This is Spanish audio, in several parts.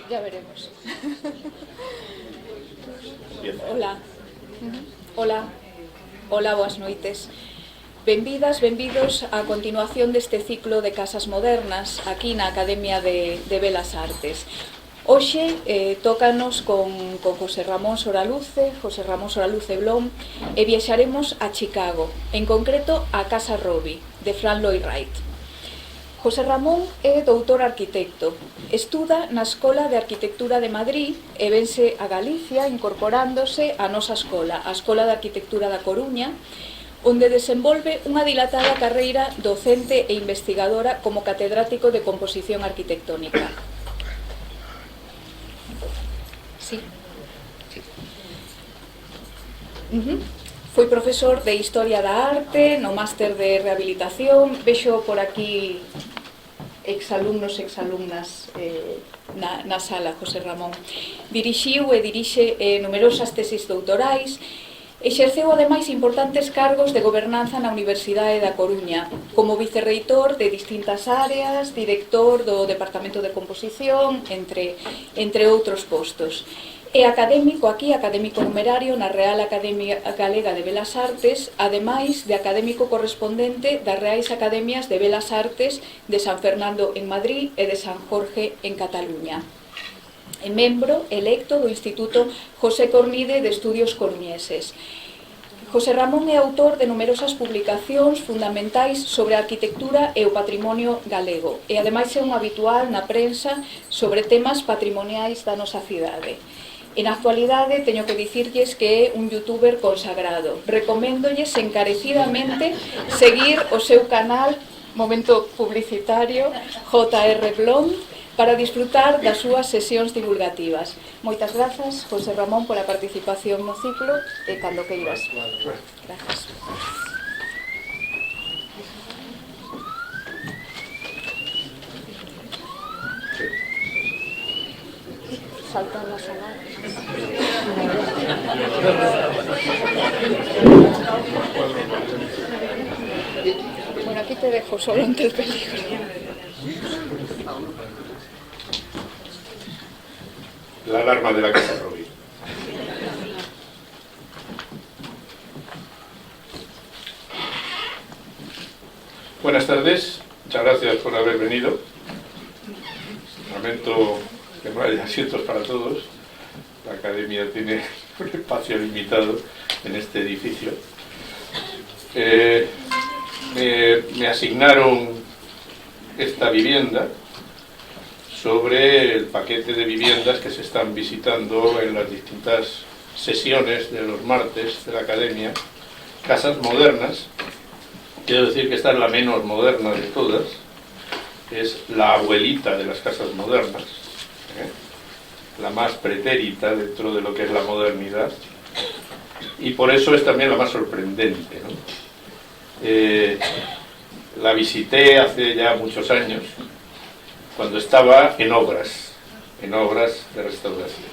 Ya veremos. Hola. Hola. Hola, boas noites. Benvidas, benvidos á continuación deste ciclo de Casas Modernas aquí na Academia de Belas Artes. Hoxe tócanos con José Ramón Soraluce Blom, e viaxaremos a Chicago, en concreto a Casa Robbie, de Frank Lloyd Wright. José Ramón é doutor arquitecto, estuda na Escola de Arquitectura de Madrid e vense a Galicia incorporándose á nosa escola, a Escola de Arquitectura da Coruña, onde desenvolve unha dilatada carreira docente e investigadora como catedrático de composición arquitectónica. Sí. Foi profesor de Historia da Arte no máster de Rehabilitación. Vexo por aquí exalumnos e exalumnas na sala, José Ramón. Dirixiu e dirixe numerosas tesis doutorais. Exerceu ademais importantes cargos de gobernanza na Universidade da Coruña, como vicerreitor de distintas áreas, director do Departamento de Composición, entre outros postos. É académico aquí, académico numerario na Real Academia Galega de Belas Artes, ademais de académico correspondente das Reais Academias de Belas Artes de San Fernando en Madrid e de San Jorge en Cataluña. É membro electo do Instituto José Cornide de Estudios Coruñeses. José Ramón é autor de numerosas publicacións fundamentais sobre a arquitectura e o patrimonio galego, e ademais é un habitual na prensa sobre temas patrimoniais da nosa cidade. En actualidade, teño que dicirlles que é un youtuber consagrado. Recoméndolles encarecidamente seguir o seu canal, momento publicitario, JR Blom, para disfrutar das súas sesións divulgativas. Moitas grazas, José Ramón, pola participación no ciclo e cando queiras. Grazas. Saltan las alarmas. Bueno, aquí te dejo solo ante el peligro. La alarma de la Casa Robbie. Buenas tardes, muchas gracias por haber venido. Lamento que no haya asientos para todos. La academia tiene un espacio limitado en este edificio. Me asignaron esta vivienda sobre el paquete de viviendas que se están visitando en las distintas sesiones de los martes de la academia, casas modernas. Quiero decir que esta es la menos moderna de todas, es la abuelita de las casas modernas, la más pretérita dentro de lo que es la modernidad, y por eso es también la más sorprendente, ¿no? La visité hace ya muchos años, cuando estaba en obras de restauración.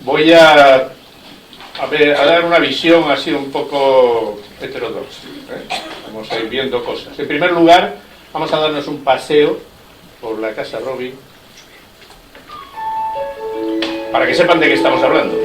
Voy a dar una visión así un poco heterodoxa, Vamos a ir viendo cosas. En primer lugar, vamos a darnos un paseo por la Casa Robbie, para que sepan de qué estamos hablando.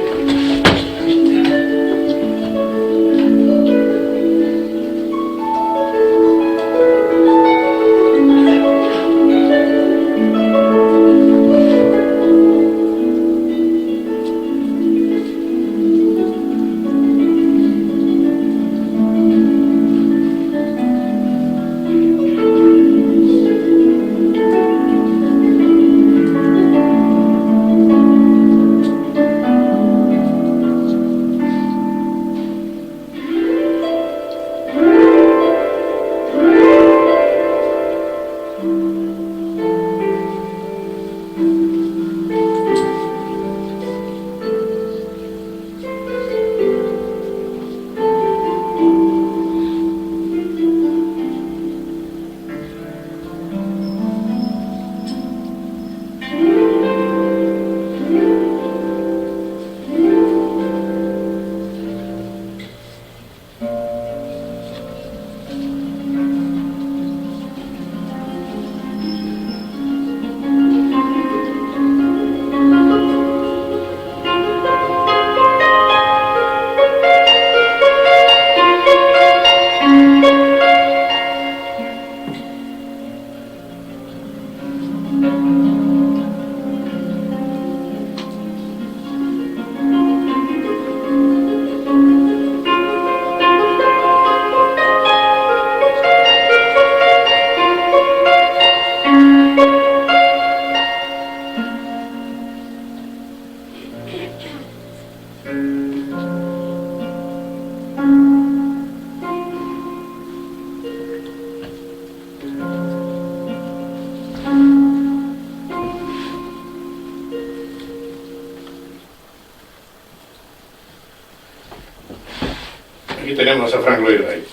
tenemos a Frank Lloyd Wright.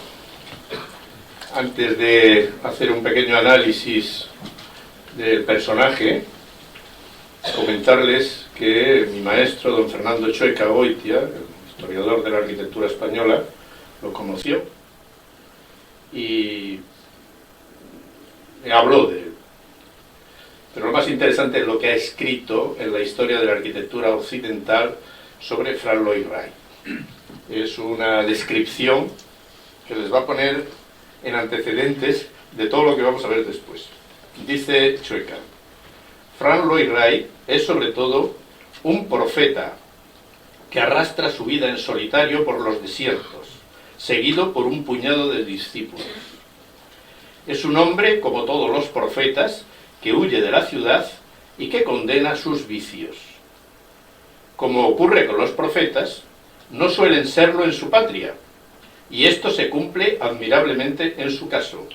Antes de hacer un pequeño análisis del personaje, comentarles que mi maestro, don Fernando Chueca Goitia, el historiador de la arquitectura española, lo conoció y me habló de él. Pero lo más interesante es lo que ha escrito en la historia de la arquitectura occidental sobre Frank Lloyd Wright. Es una descripción que les va a poner en antecedentes de todo lo que vamos a ver después. Dice Chueca: Frank Lloyd Wright es sobre todo un profeta que arrastra su vida en solitario por los desiertos, seguido por un puñado de discípulos. Es un hombre, como todos los profetas, que huye de la ciudad y que condena sus vicios. Como ocurre con los profetas, no suelen serlo en su patria, y esto se cumple admirablemente en su caso,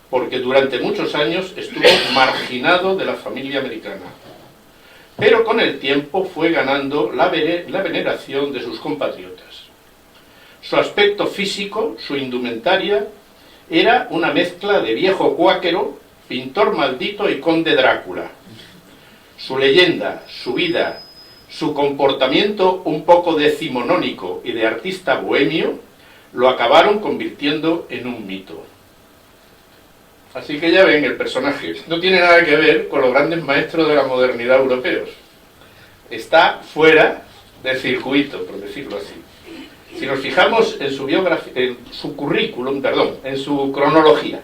porque durante muchos años estuvo marginado de la familia americana. Pero con el tiempo fue ganando la veneración de sus compatriotas. Su aspecto físico, su indumentaria, era una mezcla de viejo cuáquero, pintor maldito y conde Drácula. Su leyenda, su vida, su comportamiento un poco decimonónico y de artista bohemio, lo acabaron convirtiendo en un mito. Así que ya ven, el personaje no tiene nada que ver con los grandes maestros de la modernidad europeos. Está fuera del circuito, por decirlo así. Si nos fijamos en su biografía, en su currículum, en su cronología,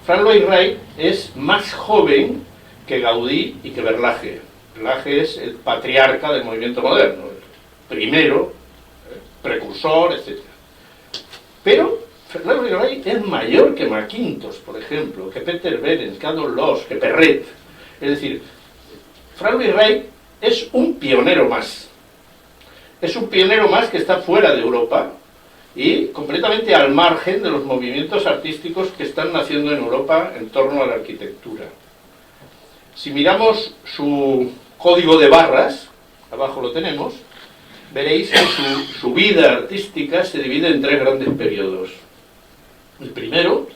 Frank Lloyd Wright es más joven que Gaudí y que Verlaje. Verlaje es el patriarca del movimiento moderno, el primero, precursor, etc. Pero Frank Lloyd Wright es mayor que McIntosh, por ejemplo, que Peter Behrens, que Adolf Loos, que Perret. Es decir, Frank Lloyd Wright es un pionero más. Es un pionero más que está fuera de Europa y completamente al margen de los movimientos artísticos que están naciendo en Europa en torno a la arquitectura. Si miramos su código de barras, abajo lo tenemos, veréis que su vida artística se divide en tres grandes periodos. El primero,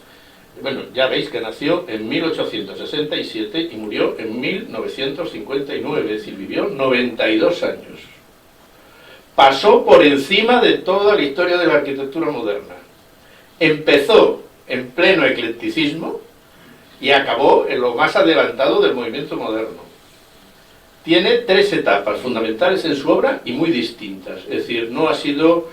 bueno, ya veis que nació en 1867 y murió en 1959, es decir, vivió 92 años. Pasó por encima de toda la historia de la arquitectura moderna. Empezó en pleno eclecticismo y acabó en lo más adelantado del movimiento moderno. Tiene tres etapas fundamentales en su obra y muy distintas. Es decir, no ha sido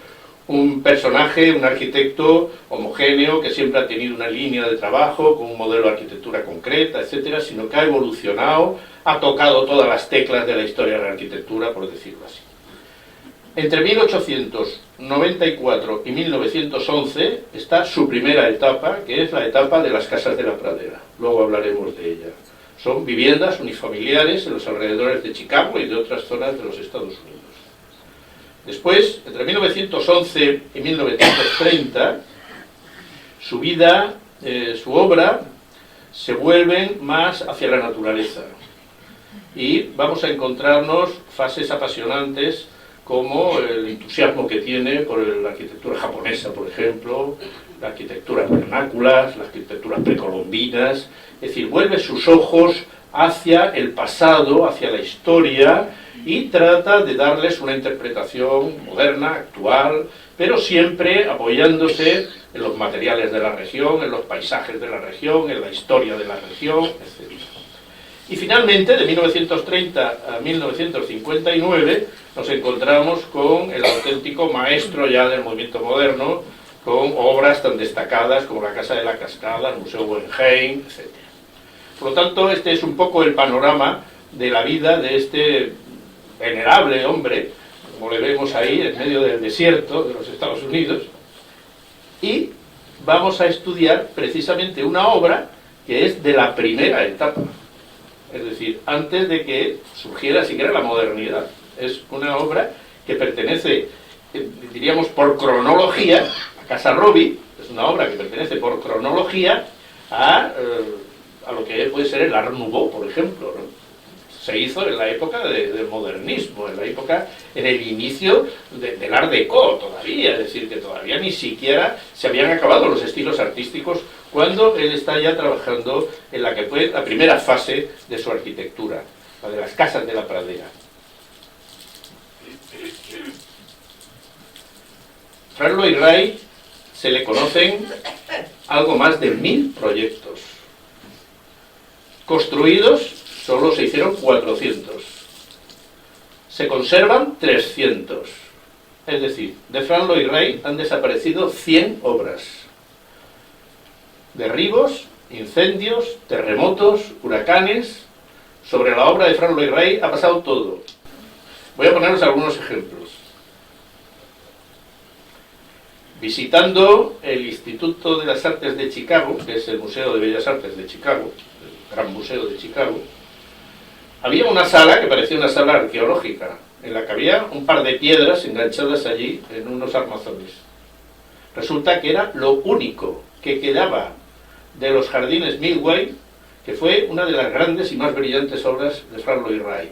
un personaje, un arquitecto homogéneo que siempre ha tenido una línea de trabajo con un modelo de arquitectura concreta, etcétera, sino que ha evolucionado, ha tocado todas las teclas de la historia de la arquitectura, por decirlo así. Entre 1894 y 1911 está su primera etapa, que es la etapa de las casas de la pradera. Luego hablaremos de ella. Son viviendas unifamiliares en los alrededores de Chicago y de otras zonas de los Estados Unidos. Después, entre 1911 y 1930, su vida, su obra, se vuelven más hacia la naturaleza. Y vamos a encontrarnos fases apasionantes como el entusiasmo que tiene por la arquitectura japonesa, por ejemplo, la arquitectura vernáculas, las arquitecturas precolombinas. Es decir, vuelve sus ojos hacia el pasado, hacia la historia, y trata de darles una interpretación moderna, actual, pero siempre apoyándose en los materiales de la región, en los paisajes de la región, en la historia de la región, etc. Y finalmente, de 1930 a 1959, nos encontramos con el auténtico maestro ya del movimiento moderno, con obras tan destacadas como la Casa de la Cascada, el Museo Guggenheim, etc. Por lo tanto, este es un poco el panorama de la vida de este venerable hombre, como le vemos ahí en medio del desierto de los Estados Unidos, y vamos a estudiar precisamente una obra que es de la primera etapa, es decir, antes de que surgiera siquiera la modernidad. Es una obra que pertenece, diríamos por cronología, a Casa Robbie, es una obra que pertenece por cronología a lo que puede ser el Art Nouveau, por ejemplo, ¿no? se hizo en la época del modernismo, en el inicio del Art Deco todavía, es decir, que todavía ni siquiera se habían acabado los estilos artísticos cuando él está ya trabajando en la que fue la primera fase de su arquitectura, la de las casas de la pradera. Fran Lois-Ray se le conocen algo más de 1000 proyectos. Construidos solo se hicieron 400. Se conservan 300. Es decir, de Fran Lois-Ray han desaparecido 100 obras. Derribos, incendios, terremotos, huracanes. Sobre la obra de Fran Lois-Ray ha pasado todo. Voy a poneros algunos ejemplos. Visitando el Instituto de las Artes de Chicago, que es el Museo de Bellas Artes de Chicago, el Gran Museo de Chicago, había una sala que parecía una sala arqueológica, en la que había un par de piedras enganchadas allí en unos armazones. Resulta que era lo único que quedaba de los jardines Midway, que fue una de las grandes y más brillantes obras de Fran Lois-Ray.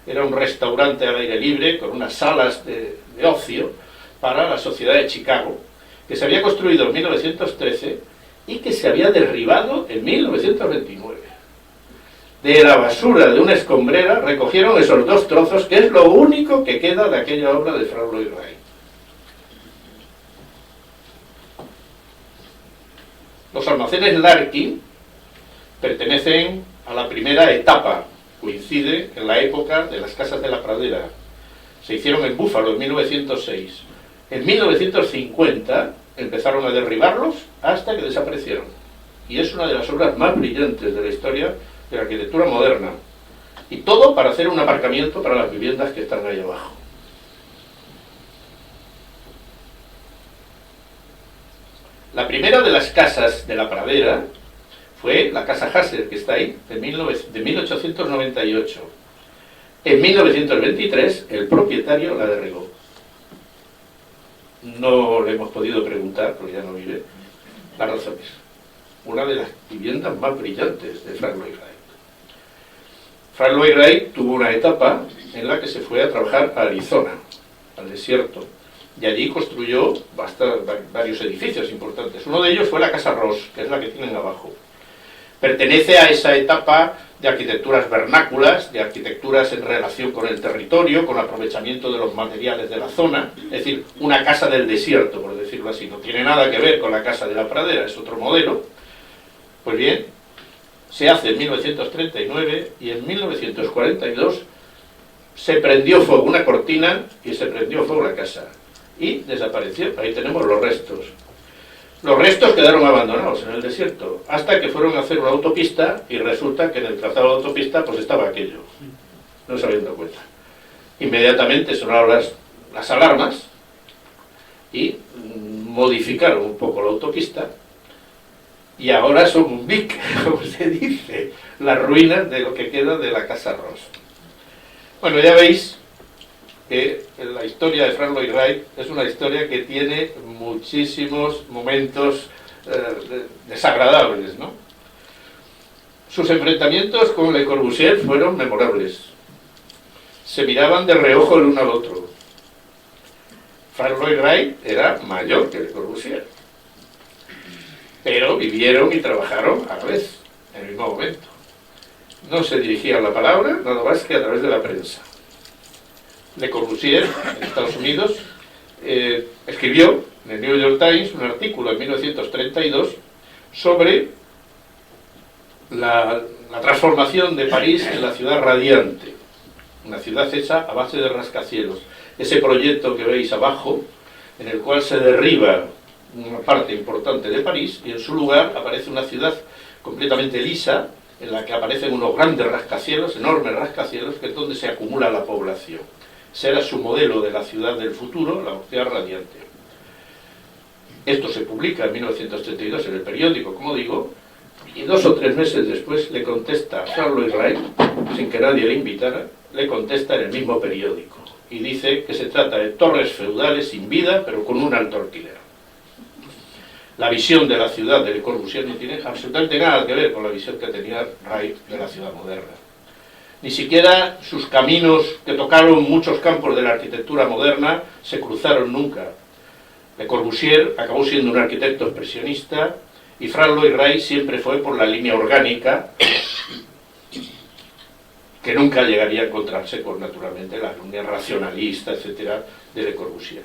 Era un restaurante al aire libre con unas salas de ocio para la sociedad de Chicago, que se había construido en 1913 y que se había derribado en 1929. De la basura de una escombrera recogieron esos 2 trozos, que es lo único que queda de aquella obra de Fran Lois-Ray. Los almacenes Larkin pertenecen a la primera etapa, coincide en la época de las casas de la pradera. Se hicieron en Búfalo en 1906. En 1950 empezaron a derribarlos hasta que desaparecieron. Y es una de las obras más brillantes de la historia de la arquitectura moderna. Y todo para hacer un aparcamiento para las viviendas que están ahí abajo. La primera de las casas de la pradera fue la casa Hasser, que está ahí, de 1898. En 1923 el propietario la derribó. No le hemos podido preguntar, porque ya no vive, las razones. Una de las viviendas más brillantes de Fran Lois-Ray. Fran Lois-Ray tuvo una etapa en la que se fue a trabajar a Arizona, al desierto, y allí construyó varios edificios importantes. Uno de ellos fue la Casa Ross, que es la que tienen abajo. Pertenece a esa etapa de arquitecturas vernáculas, de arquitecturas en relación con el territorio, con aprovechamiento de los materiales de la zona, es decir, una casa del desierto, por decirlo así. No tiene nada que ver con la casa de la pradera, es otro modelo. Pues bien, se hace en 1939 y en 1942 se prendió fuego una cortina y se prendió fuego la casa. Y desapareció. Ahí tenemos los restos. Los restos quedaron abandonados en el desierto, hasta que fueron a hacer una autopista y resulta que en el trazado de autopista pues estaba aquello. No se habían dado cuenta. Inmediatamente sonaron las alarmas y modificaron un poco la autopista y ahora son un bic, como se dice, las ruinas de lo que queda de la Casa Ross. Bueno, ya veis que la historia de Fran Lois-Ray es una historia que tiene muchísimos momentos desagradables, ¿no? Sus enfrentamientos con Le Corbusier fueron memorables. Se miraban de reojo el uno al otro. Fran Lois-Ray era mayor que Le Corbusier, pero vivieron y trabajaron a la vez, en el mismo momento. No se dirigían la palabra, nada más que a través de la prensa. Le Corbusier, en Estados Unidos, escribió en el New York Times un artículo en 1932 sobre la transformación de París en la ciudad radiante, una ciudad hecha a base de rascacielos. Ese proyecto que veis abajo, en el cual se derriba una parte importante de París y en su lugar aparece una ciudad completamente lisa, en la que aparecen unos grandes rascacielos, enormes rascacielos, que es donde se acumula la población. Ese era su modelo de la ciudad del futuro, la ciudad radiante. Esto se publica en 1932 en el periódico, como digo, y 2 o 3 meses después le contesta Fran Lois-Ray, sin que nadie le invitara, le contesta en el mismo periódico, y dice que se trata de torres feudales sin vida, pero con un alto alquiler. La visión de la ciudad de Le Corbusier no tiene absolutamente nada que ver con la visión que tenía Ray de la ciudad moderna. Ni siquiera sus caminos, que tocaron muchos campos de la arquitectura moderna, se cruzaron nunca. Le Corbusier acabó siendo un arquitecto expresionista y Franz Lloyd Wright siempre fue por la línea orgánica, que nunca llegaría a encontrarse con, naturalmente, la línea racionalista, etcétera, de Le Corbusier.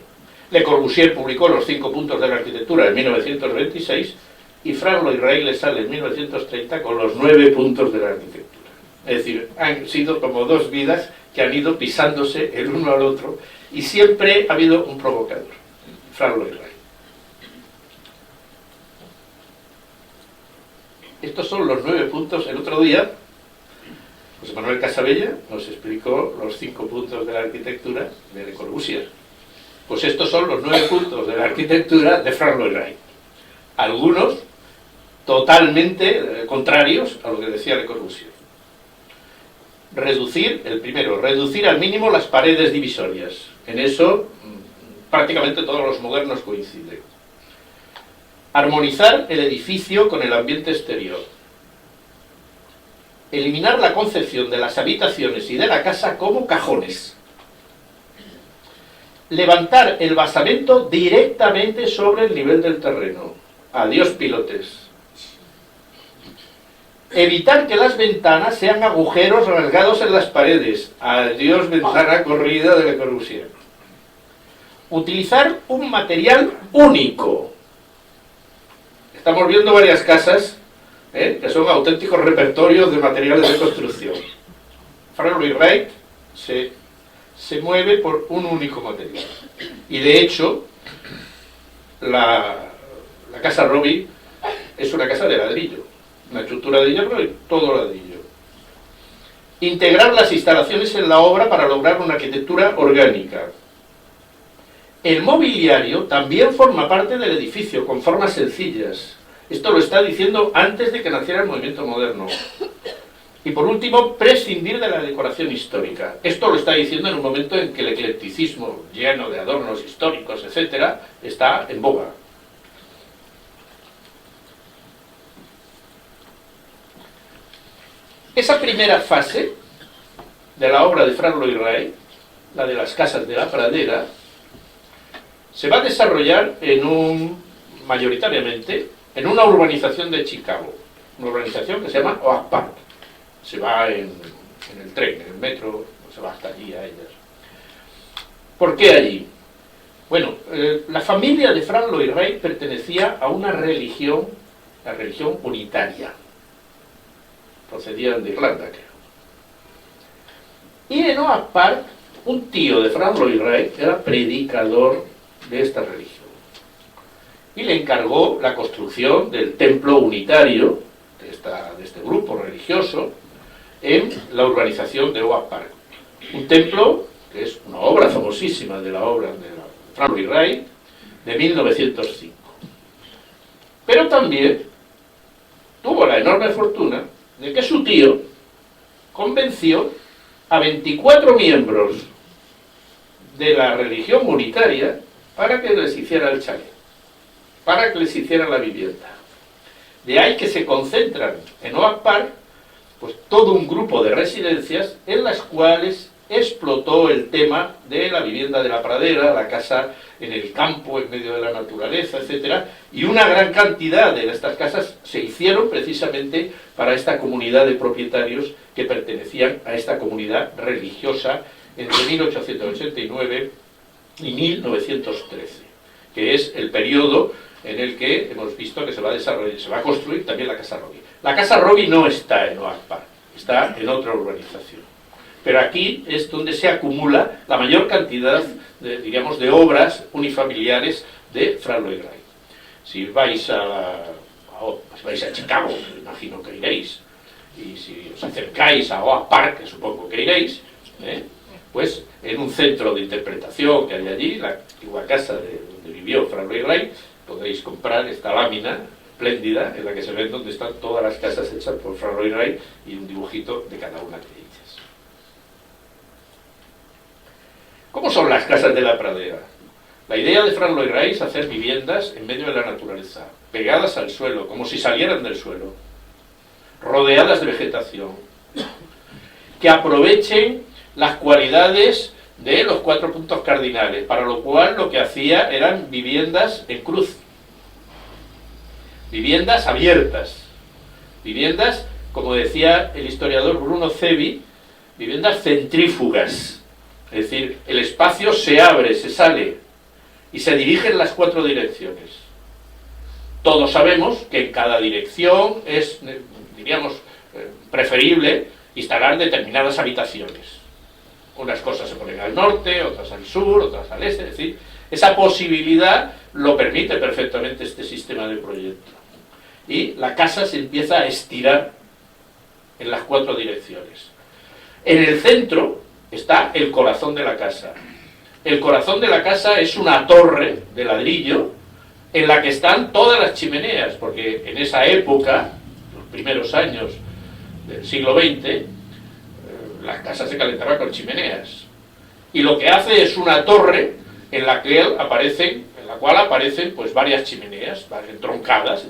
Le Corbusier publicó Los 5 puntos de la arquitectura en 1926 y Franz Lloyd Wright le sale en 1930 con los 9 puntos de la arquitectura. Es decir, han sido como dos vidas que han ido pisándose el uno al otro y siempre ha habido un provocador, Franz Lloyd Wright. Estos son los 9 puntos. El otro día José Manuel Casabella nos explicó los 5 puntos de la arquitectura de Le Corbusier. Pues estos son los 9 puntos de la arquitectura de Franz Lloyd Wright. Algunos totalmente contrarios a lo que decía Le Corbusier. El primero, reducir al mínimo las paredes divisorias. En eso prácticamente todos los modernos coinciden. Armonizar el edificio con el ambiente exterior. Eliminar la concepción de las habitaciones y de la casa como cajones. Levantar el basamento directamente sobre el nivel del terreno. Adiós pilotes. Evitar que las ventanas sean agujeros rasgados en las paredes. Adiós ventana corrida de Le Corbusier. Utilizar un material único. Estamos viendo varias casas que son auténticos repertorios de materiales de construcción. Franz Lloyd Wright se mueve por un único material. Y de hecho, la casa Robbie es una casa de ladrillo. Una estructura de hierro y todo ladrillo. Integrar las instalaciones en la obra para lograr una arquitectura orgánica. El mobiliario también forma parte del edificio, con formas sencillas. Esto lo está diciendo antes de que naciera el movimiento moderno. Y por último, prescindir de la decoración histórica. Esto lo está diciendo en un momento en que el eclecticismo, lleno de adornos históricos, etcétera, está en boga. Esa primera fase de la obra de Franz Lloyd Wright, la de las casas de la pradera, se va a desarrollar mayoritariamente en una urbanización de Chicago, una urbanización que se llama Oak Park. Se va en el tren, en el metro, se va hasta allí a ellas. ¿Por qué allí? Bueno, la familia de Franz Lloyd Wright pertenecía a una religión, la religión unitaria. Procedían de Irlanda, creo. Y en Oak Park, un tío de Franz Lloyd Wright era predicador de esta religión. Y le encargó la construcción del templo unitario de este grupo religioso en la urbanización de Oak Park. Un templo que es una obra famosísima de la obra de Franz Lloyd Wright de 1905. Pero también tuvo la enorme fortuna de que su tío convenció a 24 miembros de la religión unitaria para que les hiciera el chalet, para que les hiciera la vivienda. De ahí que se concentran en Oak Park pues todo un grupo de residencias en las cuales explotó el tema de la vivienda de la pradera, la casa en el campo, en medio de la naturaleza, etcétera, y una gran cantidad de estas casas se hicieron precisamente para esta comunidad de propietarios que pertenecían a esta comunidad religiosa entre 1889 y 1913, que es el periodo en el que hemos visto que se va a desarrollar, se va a construir también la Casa Robbie. La Casa Robbie no está en Oak Park, está en otra urbanización. Pero aquí es donde se acumula la mayor cantidad de obras unifamiliares de Franz Lloyd Wright. Si vais a Chicago, me imagino que iréis, y si os acercáis a Oak Park, que supongo que iréis, pues en un centro de interpretación que hay allí, la antigua casa donde vivió Franz Lloyd Wright, podéis comprar esta lámina espléndida en la que se ven donde están todas las casas hechas por Franz Lloyd Wright y un dibujito de cada una de ellas. ¿Cómo son las casas de la pradera? La idea de Franz Lloyd Wright es hacer viviendas en medio de la naturaleza, pegadas al suelo, como si salieran del suelo, rodeadas de vegetación. que aprovechen las cualidades de los 4 puntos cardinales, para lo cual lo que hacía eran viviendas en cruz, viviendas abiertas, viviendas, como decía el historiador Bruno Cevi, viviendas centrífugas, es decir, el espacio se abre, se sale y se dirige en las 4 direcciones. Todos sabemos que en cada dirección es, diríamos, preferible instalar determinadas habitaciones. Unas cosas se ponen al norte, otras al sur, otras al este, es decir, esa posibilidad lo permite perfectamente este sistema de proyecto. Y la casa se empieza a estirar en las 4 direcciones. En el centro está el corazón de la casa. El corazón de la casa es una torre de ladrillo en la que están todas las chimeneas, porque en esa época, los primeros años del siglo XX, la casa se calentaba con chimeneas. Y lo que hace es una torre en la cual aparecen pues varias chimeneas, entroncadas,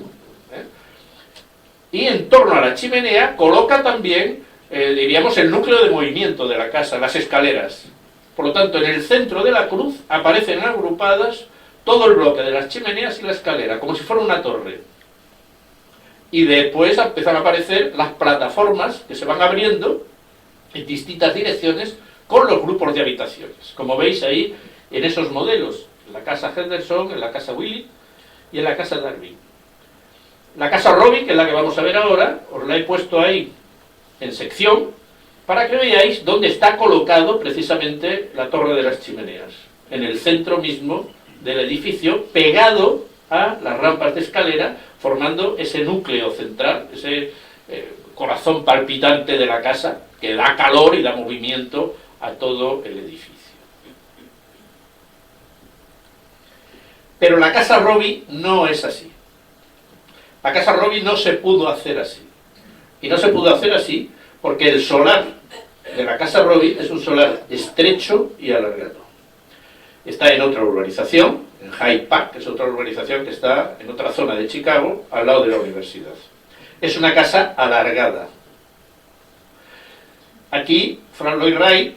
y en torno a la chimenea coloca también, diríamos, el núcleo de movimiento de la casa, las escaleras. Por lo tanto, en el centro de la cruz aparecen agrupadas todo el bloque de las chimeneas y la escalera, como si fuera una torre. Y después empiezan a aparecer las plataformas que se van abriendo en distintas direcciones con los grupos de habitaciones, como veis ahí en esos modelos, en la casa Henderson, en la casa Willy y en la casa Darwin. La casa Robbie, que es la que vamos a ver ahora, os la he puesto ahí en sección para que veáis dónde está colocado precisamente la torre de las chimeneas, en el centro mismo del edificio, pegado a las rampas de escalera, formando ese núcleo central, ese corazón palpitante de la casa, que da calor y da movimiento a todo el edificio. Pero la casa Robbie no es así. La casa Robbie no se pudo hacer así. Y no se pudo hacer así porque el solar de la casa Robbie es un solar estrecho y alargado. Está en otra urbanización, en Hyde Park, que es otra urbanización que está en otra zona de Chicago, al lado de la universidad. Es una casa alargada. Aquí, Frank Lloyd Wright,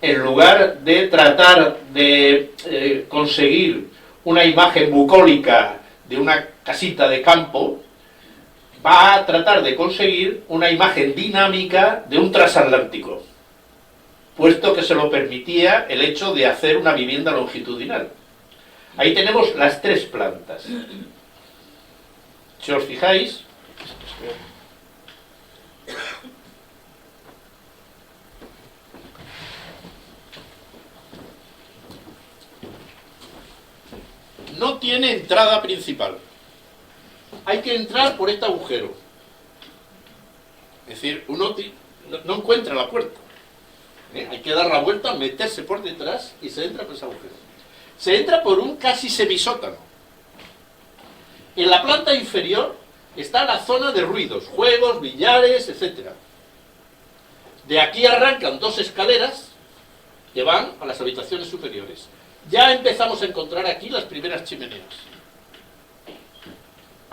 en lugar de tratar de conseguir una imagen bucólica de una casita de campo, va a tratar de conseguir una imagen dinámica de un transatlántico, puesto que se lo permitía el hecho de hacer una vivienda longitudinal. Ahí tenemos las 3 plantas. Si os fijáis, no tiene entrada principal. Hay que entrar por este agujero. Es decir, uno no encuentra la puerta. Hay que dar la vuelta, meterse por detrás y se entra por ese agujero. Se entra por un casi semisótano. En la planta inferior está la zona de ruidos, juegos, billares, etc. De aquí arrancan 2 escaleras que van a las habitaciones superiores. Ya empezamos a encontrar aquí las primeras chimeneas.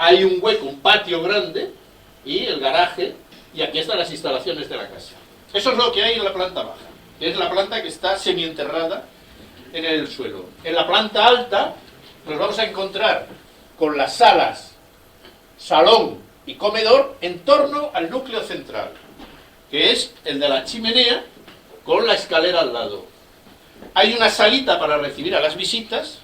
Hay un hueco, un patio grande y el garaje, y aquí están las instalaciones de la casa. Eso es lo que hay en la planta baja, que es la planta que está semienterrada en el suelo. En la planta alta nos vamos a encontrar con las salas, salón y comedor en torno al núcleo central, que es el de la chimenea con la escalera al lado. Hay una salita para recibir a las visitas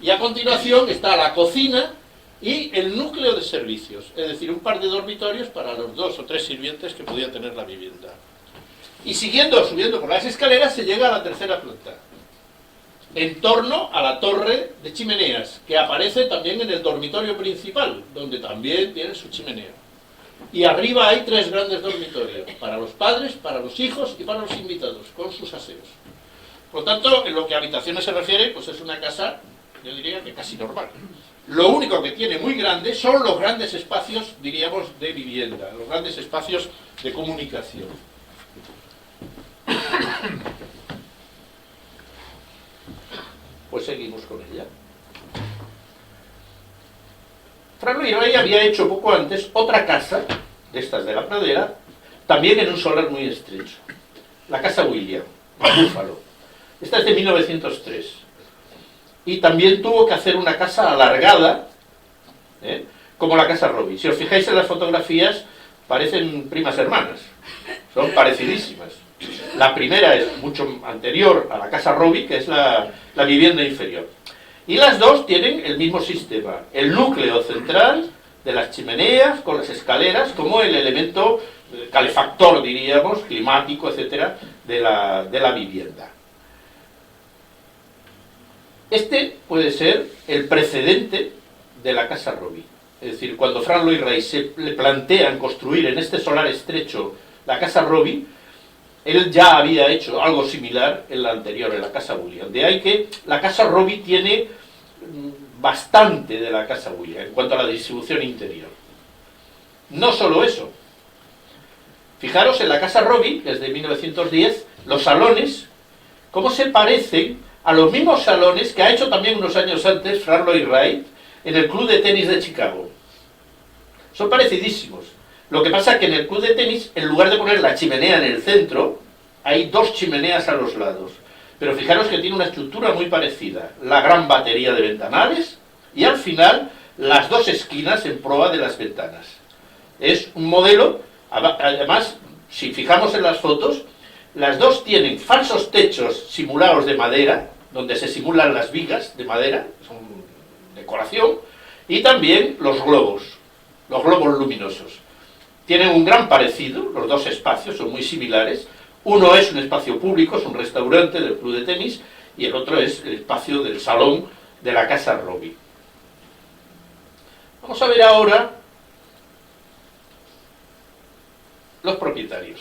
y a continuación está la cocina y el núcleo de servicios, es decir, un par de dormitorios para los 2 o 3 sirvientes que podía tener la vivienda. Y subiendo por las escaleras, se llega a la 3ª planta, en torno a la torre de chimeneas, que aparece también en el dormitorio principal, donde también tiene su chimenea. Y arriba hay 3 grandes dormitorios, para los padres, para los hijos y para los invitados, con sus aseos. Por lo tanto, en lo que a habitaciones se refiere, pues es una casa, yo diría que casi normal. Lo único que tiene muy grande son los grandes espacios, diríamos, de vivienda, los grandes espacios de comunicación. Pues seguimos con ella. Frank Lloyd Wright había hecho poco antes otra casa, de estas de la pradera, también en un solar muy estrecho. la Casa William, en Búfalo. Esta es de 1903. Y también tuvo que hacer una casa alargada, como la Casa Robbie. Si os fijáis en las fotografías, parecen primas hermanas, son parecidísimas. La primera es mucho anterior a la Casa Robbie, que es la vivienda inferior. Y las dos tienen el mismo sistema, el núcleo central de las chimeneas con las escaleras como el elemento calefactor, diríamos, climático, etcétera, de la vivienda. Este puede ser el precedente de la Casa Robbie. Es decir, cuando Frank Lloyd Wright le plantean construir en este solar estrecho la Casa Robbie, él ya había hecho algo similar en la anterior, en la Casa William. De ahí que la Casa Robbie tiene bastante de la Casa William en cuanto a la distribución interior. No solo eso. Fijaros en la Casa Robbie, desde 1910, los salones, cómo se parecen a los mismos salones que ha hecho también unos años antes Frank Lloyd Wright en el Club de Tenis de Chicago. Son parecidísimos. Lo que pasa es que en el club de tenis, en lugar de poner la chimenea en el centro, hay dos chimeneas a los lados. Pero fijaros que tiene una estructura muy parecida. La gran batería de ventanales y al final las dos esquinas en proa de las ventanas. Es un modelo, además, si fijamos en las fotos, las dos tienen falsos techos simulados de madera, donde se simulan las vigas de madera, son decoración, y también los globos luminosos. Tienen un gran parecido, los dos espacios son muy similares. Uno es un espacio público, es un restaurante del club de tenis, y el otro es el espacio del salón de la Casa Robbie. Vamos a ver ahora los propietarios.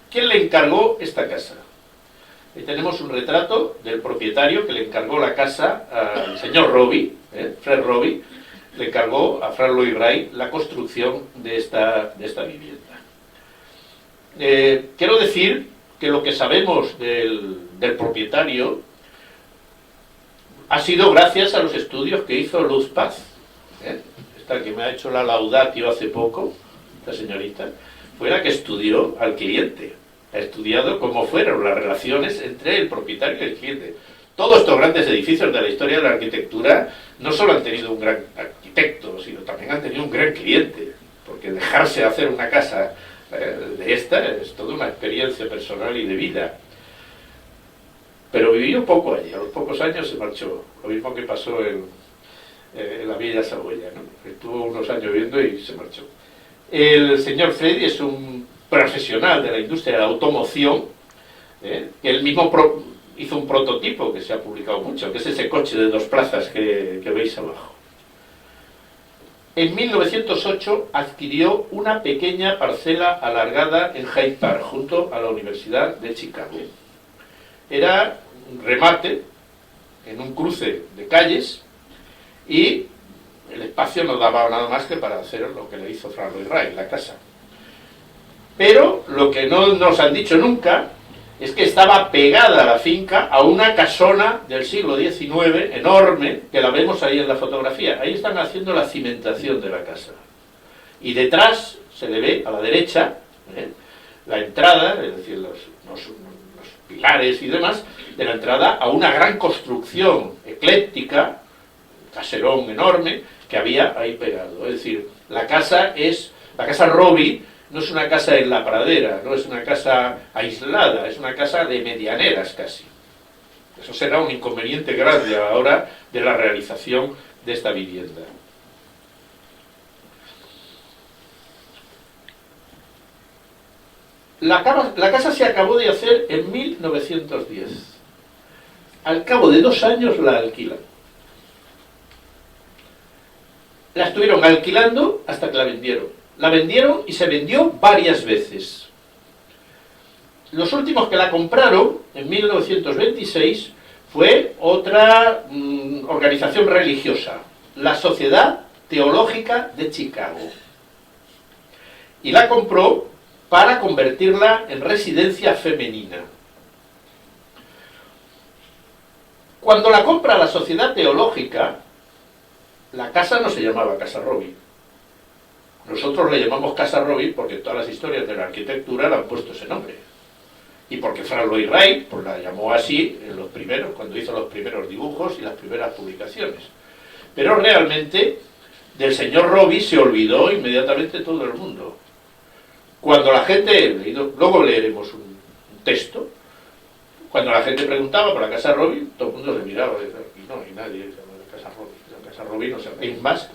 ¿Quién le encargó esta casa? Ahí tenemos un retrato del propietario que le encargó la casa al señor Robbie, Fred Robbie, le encargó a Frank Lloyd Wright la construcción de esta vivienda. Quiero decir que lo que sabemos del propietario ha sido gracias a los estudios que hizo Luz Paz, esta que me ha hecho la laudatio hace poco, esta señorita, fue la que estudió al cliente, ha estudiado cómo fueron las relaciones entre el propietario y el cliente. Todos estos grandes edificios de la historia de la arquitectura no solo han tenido un gran arquitecto, sino también han tenido un gran cliente, porque dejarse hacer una casa de esta es toda una experiencia personal y de vida. Pero vivió poco allí, a los pocos años se marchó, lo mismo que pasó en la Villa Saboya, ¿no? Estuvo unos años viviendo y se marchó. El señor Freddy es un profesional de la industria de la automoción, que él mismo hizo un prototipo que se ha publicado mucho, que es ese coche de 2 plazas que veis abajo. En 1908 adquirió una pequeña parcela alargada en Hyde Park, junto a la Universidad de Chicago. Era un remate en un cruce de calles y el espacio no daba nada más que para hacer lo que le hizo Frank Lloyd Wright, la casa. Pero lo que no nos han dicho nunca es que estaba pegada a la finca a una casona del siglo XIX, enorme, que la vemos ahí en la fotografía. Ahí están haciendo la cimentación de la casa. Y detrás se le ve, a la derecha, la entrada, es decir, los pilares y demás, de la entrada a una gran construcción ecléctica, caserón enorme, que había ahí pegado. Es decir, la casa Robbie no es una casa en la pradera, no es una casa aislada, es una casa de medianeras casi. Eso será un inconveniente grande a la hora de la realización de esta vivienda. La casa se acabó de hacer en 1910. Al cabo de 2 años la alquilan. La estuvieron alquilando hasta que la vendieron. La vendieron y se vendió varias veces. Los últimos que la compraron, en 1926, fue otra organización religiosa, la Sociedad Teológica de Chicago. Y la compró para convertirla en residencia femenina. Cuando la compra la Sociedad Teológica, la casa no se llamaba Casa Robbie. Nosotros le llamamos Casa Robbie porque todas las historias de la arquitectura le han puesto ese nombre. y porque Frank Lloyd Wright pues la llamó así en los primeros, cuando hizo los primeros dibujos y las primeras publicaciones. Pero realmente del señor Robbie se olvidó inmediatamente todo el mundo. Cuando la gente, luego leeremos un texto, cuando la gente preguntaba por la casa Robbie, todo el mundo se miraba y decía, aquí no hay nadie, la casa Robbie no se... Es más,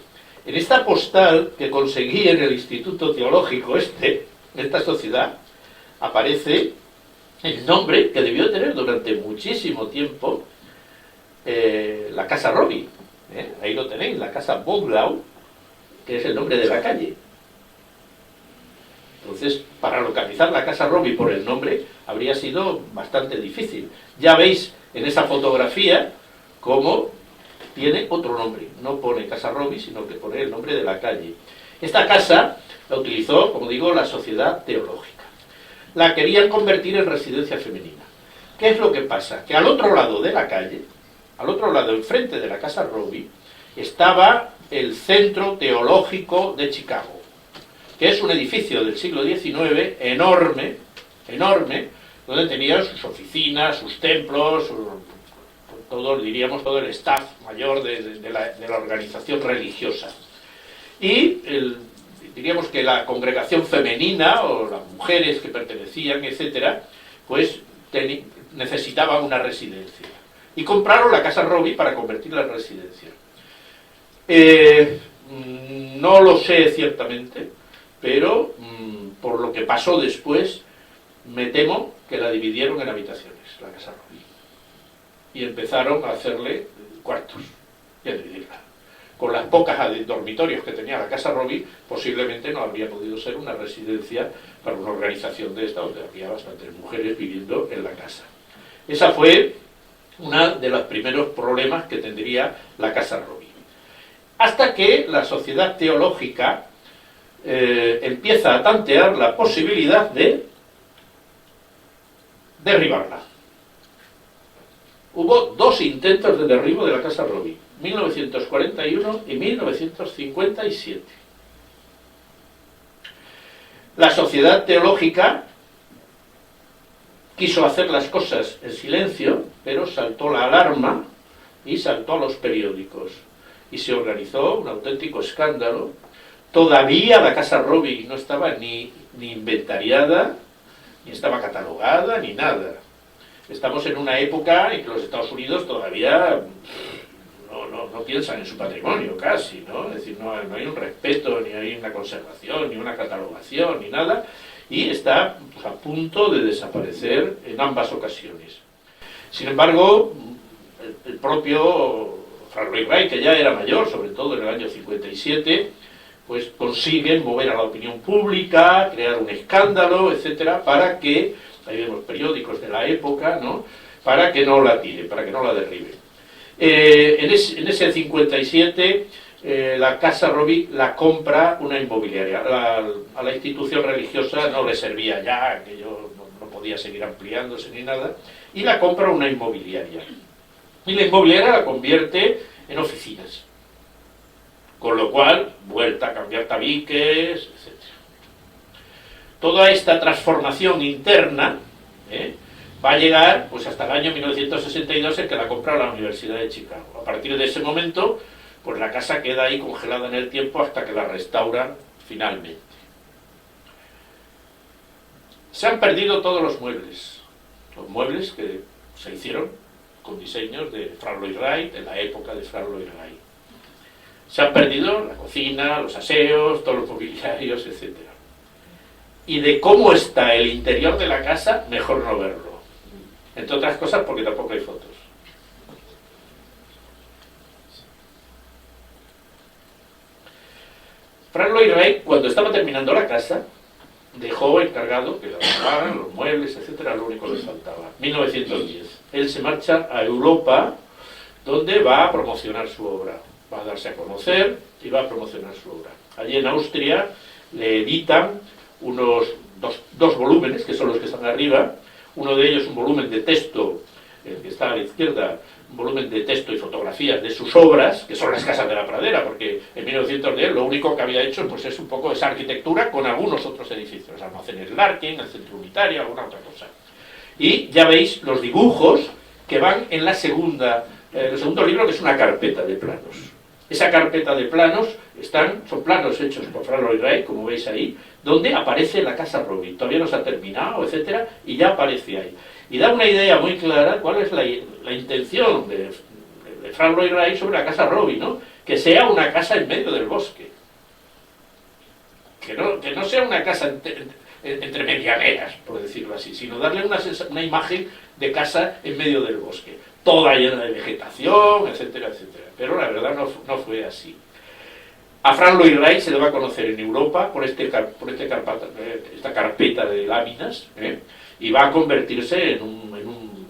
en esta postal que conseguí en el Instituto Teológico esta sociedad, aparece el nombre que debió tener durante muchísimo tiempo la casa Robbie. Ahí lo tenéis, la casa Boglau, que es el nombre de la calle. Entonces, para localizar la casa Robbie por el nombre habría sido bastante difícil. Ya veis en esa fotografía cómo tiene otro nombre. No pone casa Robbie, sino que pone el nombre de la calle. Esta casa la utilizó, como digo, la Sociedad Teológica. La querían convertir en residencia femenina. ¿Qué es lo que pasa? Que al otro lado de la calle, al otro lado, enfrente de la casa Robbie, estaba el Centro Teológico de Chicago, que es un edificio del siglo XIX enorme, enorme, donde tenía sus oficinas, sus templos, todo, diríamos, todo el staff mayor de la organización religiosa. Y diríamos que la congregación femenina, o las mujeres que pertenecían, etcétera, pues necesitaban una residencia. Y compraron la casa Robbie para convertirla en residencia. No lo sé ciertamente, pero por lo que pasó después, me temo que la dividieron en habitaciones, la casa Robbie. Y empezaron a hacerle cuartos y a dividirla. Con las pocas dormitorios que tenía la casa Robbie, posiblemente no habría podido ser una residencia para una organización de esta, donde había bastantes mujeres viviendo en la casa. Esa fue uno de los primeros problemas que tendría la casa Robbie. Hasta que la Sociedad Teológica empieza a tantear la posibilidad de derribarla. Hubo dos intentos de derribo de la casa Robbie, 1941 y 1957. La Sociedad Teológica quiso hacer las cosas en silencio, pero saltó la alarma y saltó a los periódicos. Y se organizó un auténtico escándalo. Todavía la casa Robbie no estaba ni inventariada, ni estaba catalogada, ni nada. Estamos en una época en que los Estados Unidos todavía no piensan en su patrimonio casi, ¿no? Es decir, no hay un respeto, ni hay una conservación, ni una catalogación, ni nada, y está pues, a punto de desaparecer en ambas ocasiones. Sin embargo, el propio Frank Lloyd Wright, que ya era mayor, sobre todo en el año 57, pues consigue mover a la opinión pública, crear un escándalo, etcétera, para que, ahí vemos periódicos de la época, ¿no?, para que no la tire, para que no la derribe. En ese 57, la casa Robbie la compra una inmobiliaria. A la institución religiosa no le servía ya, aquello no podía seguir ampliándose ni nada, y la compra una inmobiliaria. Y la inmobiliaria la convierte en oficinas. Con lo cual, vuelta a cambiar tabiques, etc. Toda esta transformación interna va a llegar pues, hasta el año 1962, en que la compra la Universidad de Chicago. A partir de ese momento, pues la casa queda ahí congelada en el tiempo hasta que la restauran finalmente. Se han perdido todos los muebles que se hicieron con diseños de Frank Lloyd Wright, en la época de Frank Lloyd Wright. Se han perdido la cocina, los aseos, todos los mobiliarios, etc. Y de cómo está el interior de la casa, mejor no verlo. Entre otras cosas porque tampoco hay fotos. Frank Lloyd Wright, cuando estaba terminando la casa, dejó encargado que la arreglaran, los muebles, etcétera, lo único que les faltaba. 1910. Él se marcha a Europa, donde va a promocionar su obra. Va a darse a conocer y va a promocionar su obra. Allí en Austria le editan dos volúmenes, que son los que están arriba. Uno de ellos un volumen de texto, el que está a la izquierda, un volumen de texto y fotografías de sus obras, que son las casas de la pradera, porque en 1910 lo único que había hecho pues, es un poco esa arquitectura con algunos otros edificios, almacenes Larkin, el centro unitario, alguna otra cosa. Y ya veis los dibujos que van en el segundo libro, que es una carpeta de planos. Esa carpeta de planos son planos hechos por Fran Lloyd Wright, como veis ahí, donde aparece la Casa Robbie. Todavía no se ha terminado, etcétera, y ya aparece ahí. Y da una idea muy clara cuál es la intención de Fran Lloyd Wright sobre la Casa Robbie, ¿no? Que sea una casa en medio del bosque. Que no sea una casa entre medianeras, por decirlo así, sino darle una imagen de casa en medio del bosque, toda llena de vegetación, etcétera, etcétera. Pero la verdad no fue así. A Fran Lloyd Wright se le va a conocer en Europa por esta carpeta de láminas, y va a convertirse en un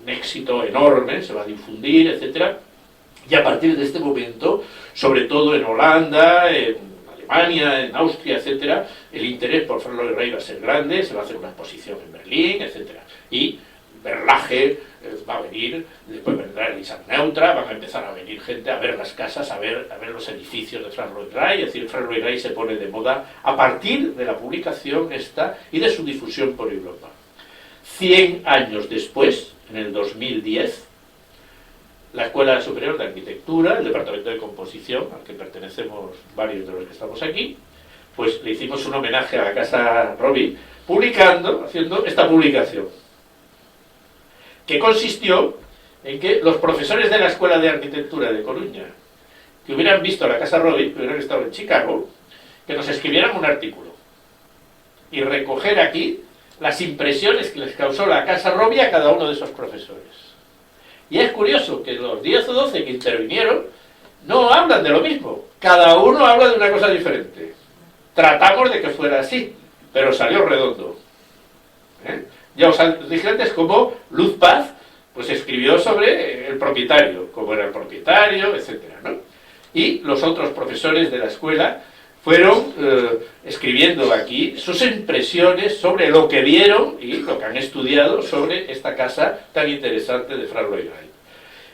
éxito enorme, se va a difundir, etcétera. Y a partir de este momento, sobre todo en Holanda, en Alemania, en Austria, etcétera, el interés por Fran Lloyd Wright va a ser grande, se va a hacer una exposición en Berlín, etcétera. Y Verlaje va a venir, después vendrá Elisabeth Neutra, van a empezar a venir gente a ver las casas, a ver los edificios de Fran Lloyd Wright. Es decir, Fran Lloyd Wright se pone de moda a partir de la publicación esta y de su difusión por Europa. 100 años después, en el 2010, la Escuela Superior de Arquitectura, el Departamento de Composición, al que pertenecemos varios de los que estamos aquí, pues le hicimos un homenaje a la Casa Robbie, haciendo esta publicación, que consistió en que los profesores de la Escuela de Arquitectura de Coruña, que hubieran visto la Casa Robbie, que hubieran estado en Chicago, que nos escribieran un artículo y recoger aquí las impresiones que les causó la Casa Robbie a cada uno de esos profesores. Y es curioso que los 10 o 12 que intervinieron no hablan de lo mismo, cada uno habla de una cosa diferente. Tratamos de que fuera así, pero salió redondo. Ya os dije antes cómo Luz Paz pues escribió sobre el propietario, cómo era el propietario, etcétera, ¿no? Y los otros profesores de la escuela fueron escribiendo aquí sus impresiones sobre lo que vieron y lo que han estudiado sobre esta casa tan interesante de Fran Lloyd Wright.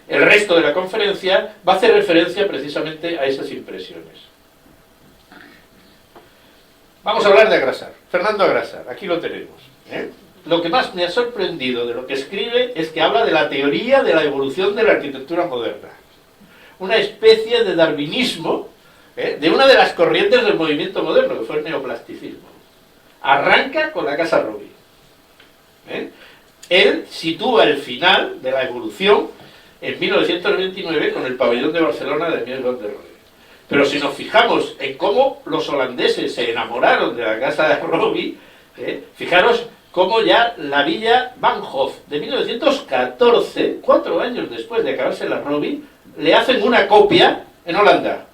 El resto de la conferencia va a hacer referencia precisamente a esas impresiones. Vamos a hablar de Agrasar. Fernando Agrasar, aquí lo tenemos. Lo que más me ha sorprendido de lo que escribe es que habla de la teoría de la evolución de la arquitectura moderna. Una especie de darwinismo de una de las corrientes del movimiento moderno, que fue el neoplasticismo. Arranca con la Casa Robbie. Él sitúa el final de la evolución en 1929 con el pabellón de Barcelona de Mies van der Rohe. Pero si nos fijamos en cómo los holandeses se enamoraron de la Casa Robbie, fijaros cómo ya la Villa Van Hoff de 1914, 4 años después de acabarse la Robbie, le hacen una copia en Holanda.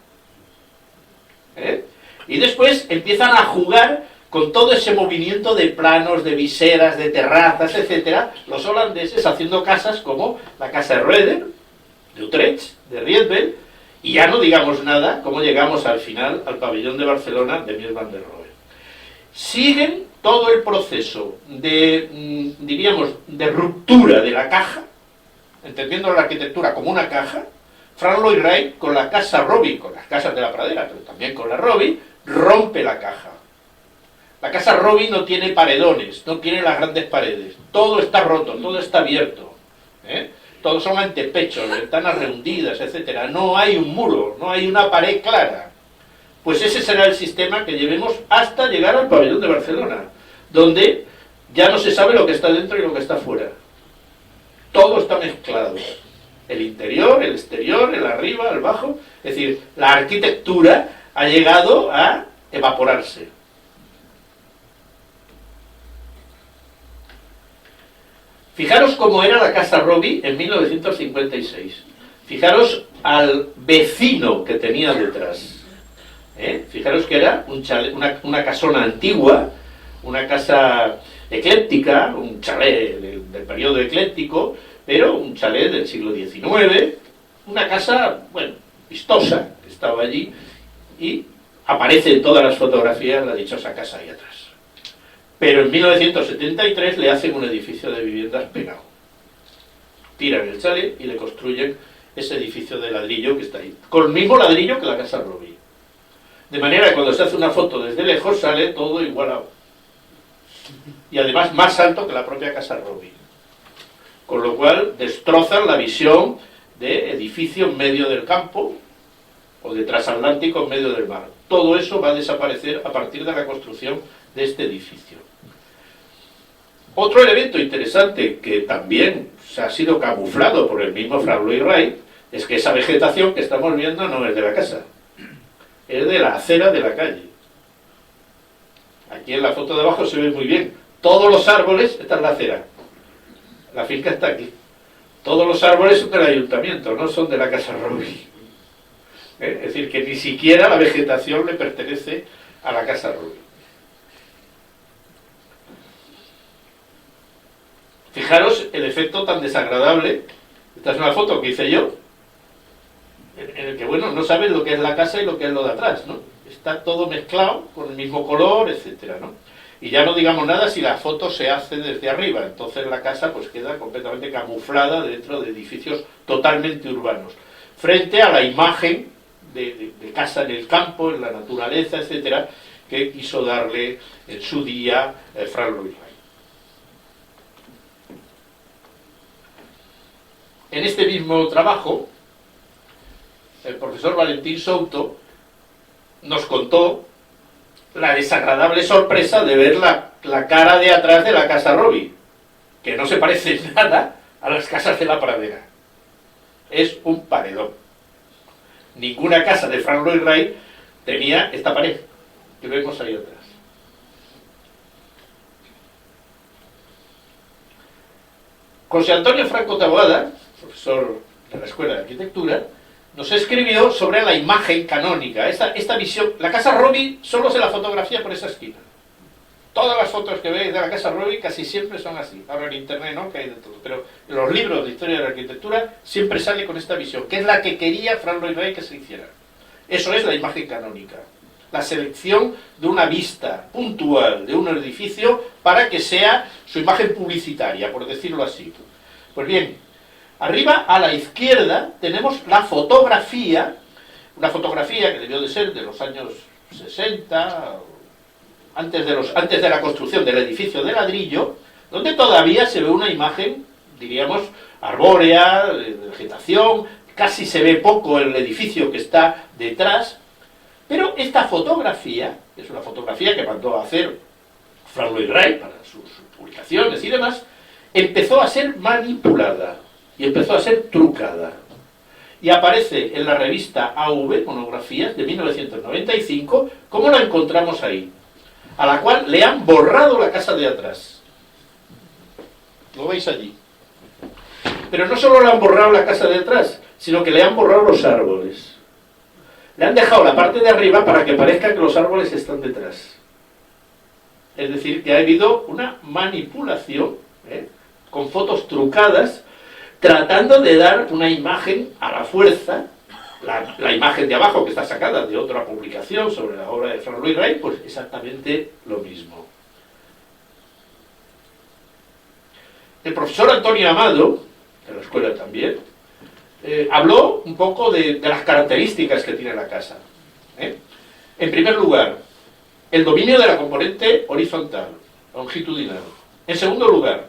Y después empiezan a jugar con todo ese movimiento de planos, de viseras, de terrazas, etcétera, los holandeses haciendo casas como la Casa Roeder, de Utrecht, de Rietveld, y ya no digamos nada cómo llegamos al final al pabellón de Barcelona de Mies van der Rohe. Siguen todo el proceso de, diríamos, de ruptura de la caja, entendiendo la arquitectura como una caja. Fran Lloyd Wright con la Casa Robbie, con las casas de la pradera, pero también con la Robbie, rompe la caja. La Casa Robbie no tiene paredones, no tiene las grandes paredes, todo está roto, todo está abierto, todos son antepechos, ventanas rehundidas, etcétera. No hay un muro, no hay una pared clara. Pues ese será el sistema que llevemos hasta llegar al pabellón de Barcelona, donde ya no se sabe lo que está dentro y lo que está fuera. Todo está mezclado. El interior, el exterior, el arriba, el bajo. Es decir, la arquitectura ha llegado a evaporarse. Fijaros cómo era la Casa Robbie en 1956. Fijaros al vecino que tenía detrás. Fijaros que era un chalet, una casona antigua, una casa ecléptica, un chalet del periodo ecléctico, pero un chalet del siglo XIX, una casa, bueno, vistosa, que estaba allí, y aparece en todas las fotografías la dichosa casa ahí atrás. Pero en 1973 le hacen un edificio de viviendas pegado. Tiran el chalet y le construyen ese edificio de ladrillo que está ahí, con el mismo ladrillo que la Casa Robbie. De manera que cuando se hace una foto desde lejos sale todo igualado. y además más alto que la propia Casa Robbie. Con lo cual destrozan la visión de edificio en medio del campo o de transatlántico en medio del mar. Todo eso va a desaparecer a partir de la construcción de este edificio. Otro elemento interesante que también se ha sido camuflado por el mismo Frank Lloyd Wright es que esa vegetación que estamos viendo no es de la casa, es de la acera de la calle. Aquí en la foto de abajo se ve muy bien. Todos los árboles, esta es la acera. La finca está aquí. Todos los árboles son del ayuntamiento, no son de la Casa Robbie. Es decir, que ni siquiera la vegetación le pertenece a la Casa Robbie. Fijaros el efecto tan desagradable. Esta es una foto que hice yo, en el que, bueno, no sabes lo que es la casa y lo que es lo de atrás, ¿no? Está todo mezclado, con el mismo color, etcétera, ¿no? Y ya no digamos nada si la foto se hace desde arriba, entonces la casa pues queda completamente camuflada dentro de edificios totalmente urbanos, frente a la imagen de casa en el campo, en la naturaleza, etcétera, que quiso darle en su día Frank Lloyd Wright. En este mismo trabajo, el profesor Valentín Souto nos contó la desagradable sorpresa de ver la cara de atrás de la Casa Robbie, que no se parece en nada a las casas de la pradera. Es un paredón. Ninguna casa de Frank Lloyd Wright tenía esta pared que vemos ahí atrás. José Antonio Franco Taboada, profesor de la Escuela de Arquitectura, nos escribió sobre la imagen canónica, esta visión. La Casa Robbie solo se la fotografía por esa esquina. Todas las fotos que veis de la Casa Robbie casi siempre son así. Ahora en internet no, que hay de todo, pero en los libros de historia de la arquitectura siempre sale con esta visión, que es la que quería Frank Lloyd Wright que se hiciera. Eso es la imagen canónica, la selección de una vista puntual de un edificio para que sea su imagen publicitaria, por decirlo así. Pues bien, arriba a la izquierda tenemos la fotografía, una fotografía que debió de ser de los años 60, antes de la construcción del edificio de ladrillo, donde todavía se ve una imagen, diríamos, arbórea, de vegetación, casi se ve poco el edificio que está detrás, pero esta fotografía, es una fotografía que mandó a hacer Frank Lloyd Wright para sus publicaciones y demás, empezó a ser manipulada y empezó a ser trucada. Y aparece en la revista AV, Monografías, de 1995, ¿cómo la encontramos ahí? A la cual le han borrado la casa de atrás. Lo veis allí. Pero no solo le han borrado la casa de atrás, sino que le han borrado los árboles. Le han dejado la parte de arriba para que parezca que los árboles están detrás. Es decir, que ha habido una manipulación, con fotos trucadas, tratando de dar una imagen a la fuerza. La imagen de abajo, que está sacada de otra publicación sobre la obra de Frank Lloyd Wright, pues exactamente lo mismo. El profesor Antonio Amado, de la escuela también, habló un poco de las características que tiene la casa. En primer lugar, el dominio de la componente horizontal, longitudinal. En segundo lugar,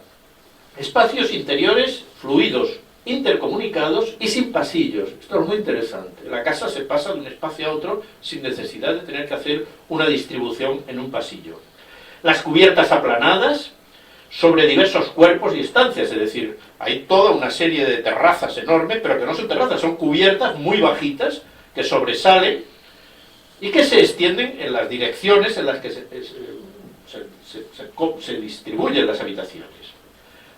espacios interiores fluidos, intercomunicados y sin pasillos. Esto es muy interesante. La casa se pasa de un espacio a otro sin necesidad de tener que hacer una distribución en un pasillo. Las cubiertas aplanadas sobre diversos cuerpos y estancias, es decir, hay toda una serie de terrazas enormes, pero que no son terrazas, son cubiertas muy bajitas que sobresalen y que se extienden en las direcciones en las que se distribuyen las habitaciones.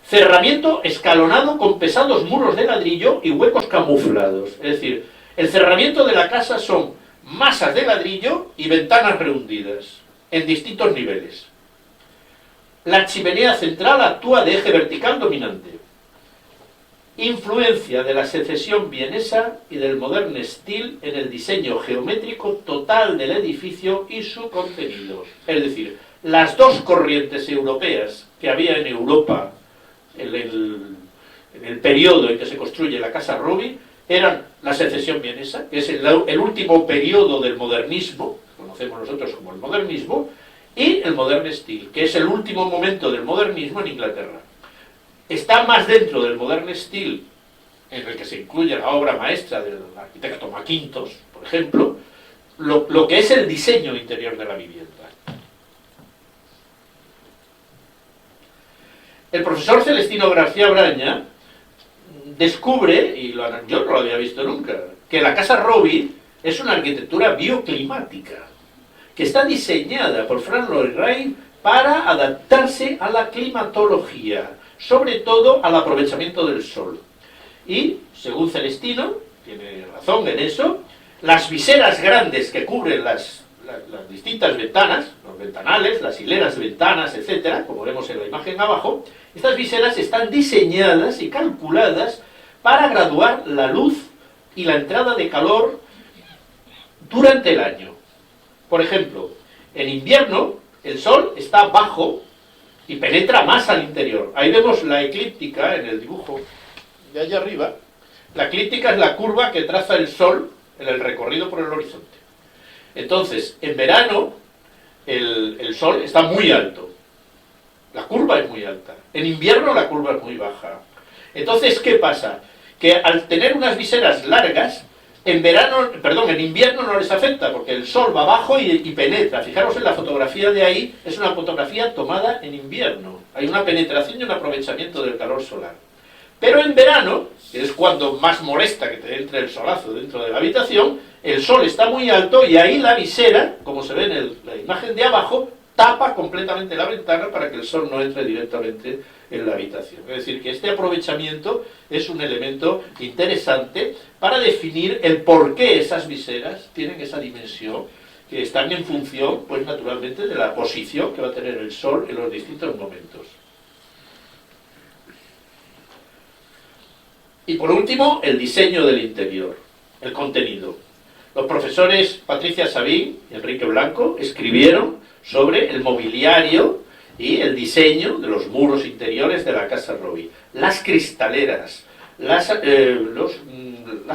Cerramiento escalonado con pesados muros de ladrillo y huecos camuflados. Es decir, el cerramiento de la casa son masas de ladrillo y ventanas rehundidas, en distintos niveles. La chimenea central actúa de eje vertical dominante. Influencia de la secesión vienesa y del modern style en el diseño geométrico total del edificio y su contenido. Es decir, las dos corrientes europeas que había en Europa en el periodo en que se construye la Casa Robbie eran la secesión vienesa, que es el último periodo del modernismo, conocemos nosotros como el modernismo, y el Modern Style, que es el último momento del modernismo en Inglaterra. Está más dentro del Modern Style, en el que se incluye la obra maestra del arquitecto Mackintosh, por ejemplo, lo que es el diseño interior de la vivienda. El profesor Celestino García Braña descubre, y yo no lo había visto nunca, que la Casa Robbie es una arquitectura bioclimática, que está diseñada por Frank Lloyd Wright para adaptarse a la climatología, sobre todo al aprovechamiento del sol. Y, según Celestino, tiene razón en eso, las viseras grandes que cubren las distintas ventanas, los ventanales, las hileras de ventanas, etcétera, como vemos en la imagen abajo, estas viseras están diseñadas y calculadas para graduar la luz y la entrada de calor durante el año. Por ejemplo, en invierno el sol está bajo y penetra más al interior. Ahí vemos la eclíptica en el dibujo de allá arriba. La eclíptica es la curva que traza el sol en el recorrido por el horizonte. Entonces, en verano el sol está muy alto. La curva es muy alta. En invierno la curva es muy baja. Entonces, ¿qué pasa? Que al tener unas viseras largas, en invierno no les afecta, porque el sol va abajo y penetra. Fijaros en la fotografía de ahí, es una fotografía tomada en invierno. Hay una penetración y un aprovechamiento del calor solar. Pero en verano, que es cuando más molesta que te entre el solazo dentro de la habitación, el sol está muy alto y ahí la visera, como se ve en la imagen de abajo, tapa completamente la ventana para que el sol no entre directamente en la habitación. Es decir, que este aprovechamiento es un elemento interesante para definir el por qué esas viseras tienen esa dimensión, que están en función, pues naturalmente, de la posición que va a tener el sol en los distintos momentos. Y por último, el diseño del interior, el contenido. Los profesores Patricia Sabin y Enrique Blanco escribieron sobre el mobiliario y el diseño de los muros interiores de la Casa Robbie. Las cristaleras, las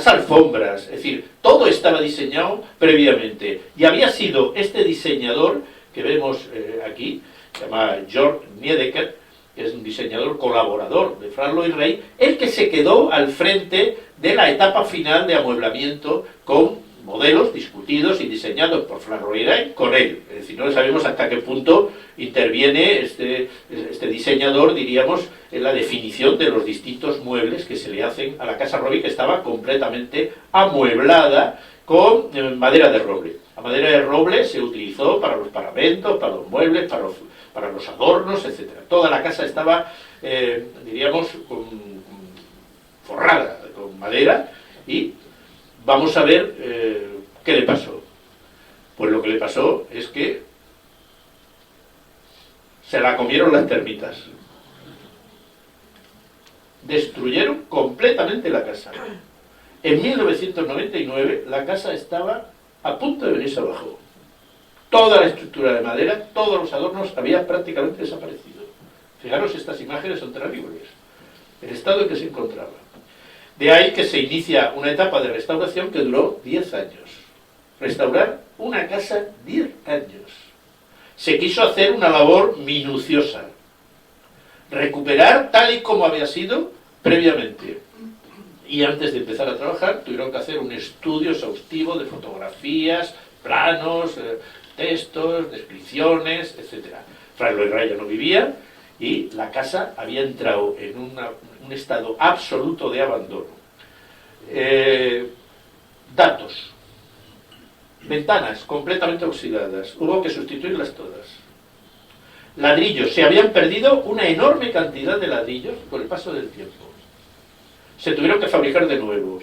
alfombras, es decir, todo estaba diseñado previamente. Y había sido este diseñador que vemos aquí, se llama George Niedecker, que es un diseñador colaborador de Frank Lloyd Wright, el que se quedó al frente de la etapa final de amueblamiento con modelos discutidos y diseñados por Frank Lloyd Wright con él. Es decir, no sabemos hasta qué punto interviene este diseñador, diríamos, en la definición de los distintos muebles que se le hacen a la Casa Robbie, que estaba completamente amueblada con madera de roble. La madera de roble se utilizó para los paramentos, para los muebles, para los adornos, etc. Toda la casa estaba, diríamos, forrada con madera, y vamos a ver qué le pasó. Pues lo que le pasó es que se la comieron las termitas. Destruyeron completamente la casa. En 1999 la casa estaba a punto de venirse abajo. Toda la estructura de madera, todos los adornos habían prácticamente desaparecido. Fijaros, estas imágenes son terribles. El estado en que se encontraba. De ahí que se inicia una etapa de restauración que duró 10 años. Restaurar una casa 10 años. Se quiso hacer una labor minuciosa. Recuperar tal y como había sido previamente. Y antes de empezar a trabajar tuvieron que hacer un estudio exhaustivo de fotografías, planos, textos, descripciones, etc. Frank Lloyd Wright ya no vivía y la casa había entrado en un estado absoluto de abandono. Datos. Ventanas completamente oxidadas. Hubo que sustituirlas todas. Ladrillos. Se habían perdido una enorme cantidad de ladrillos con el paso del tiempo. Se tuvieron que fabricar de nuevo.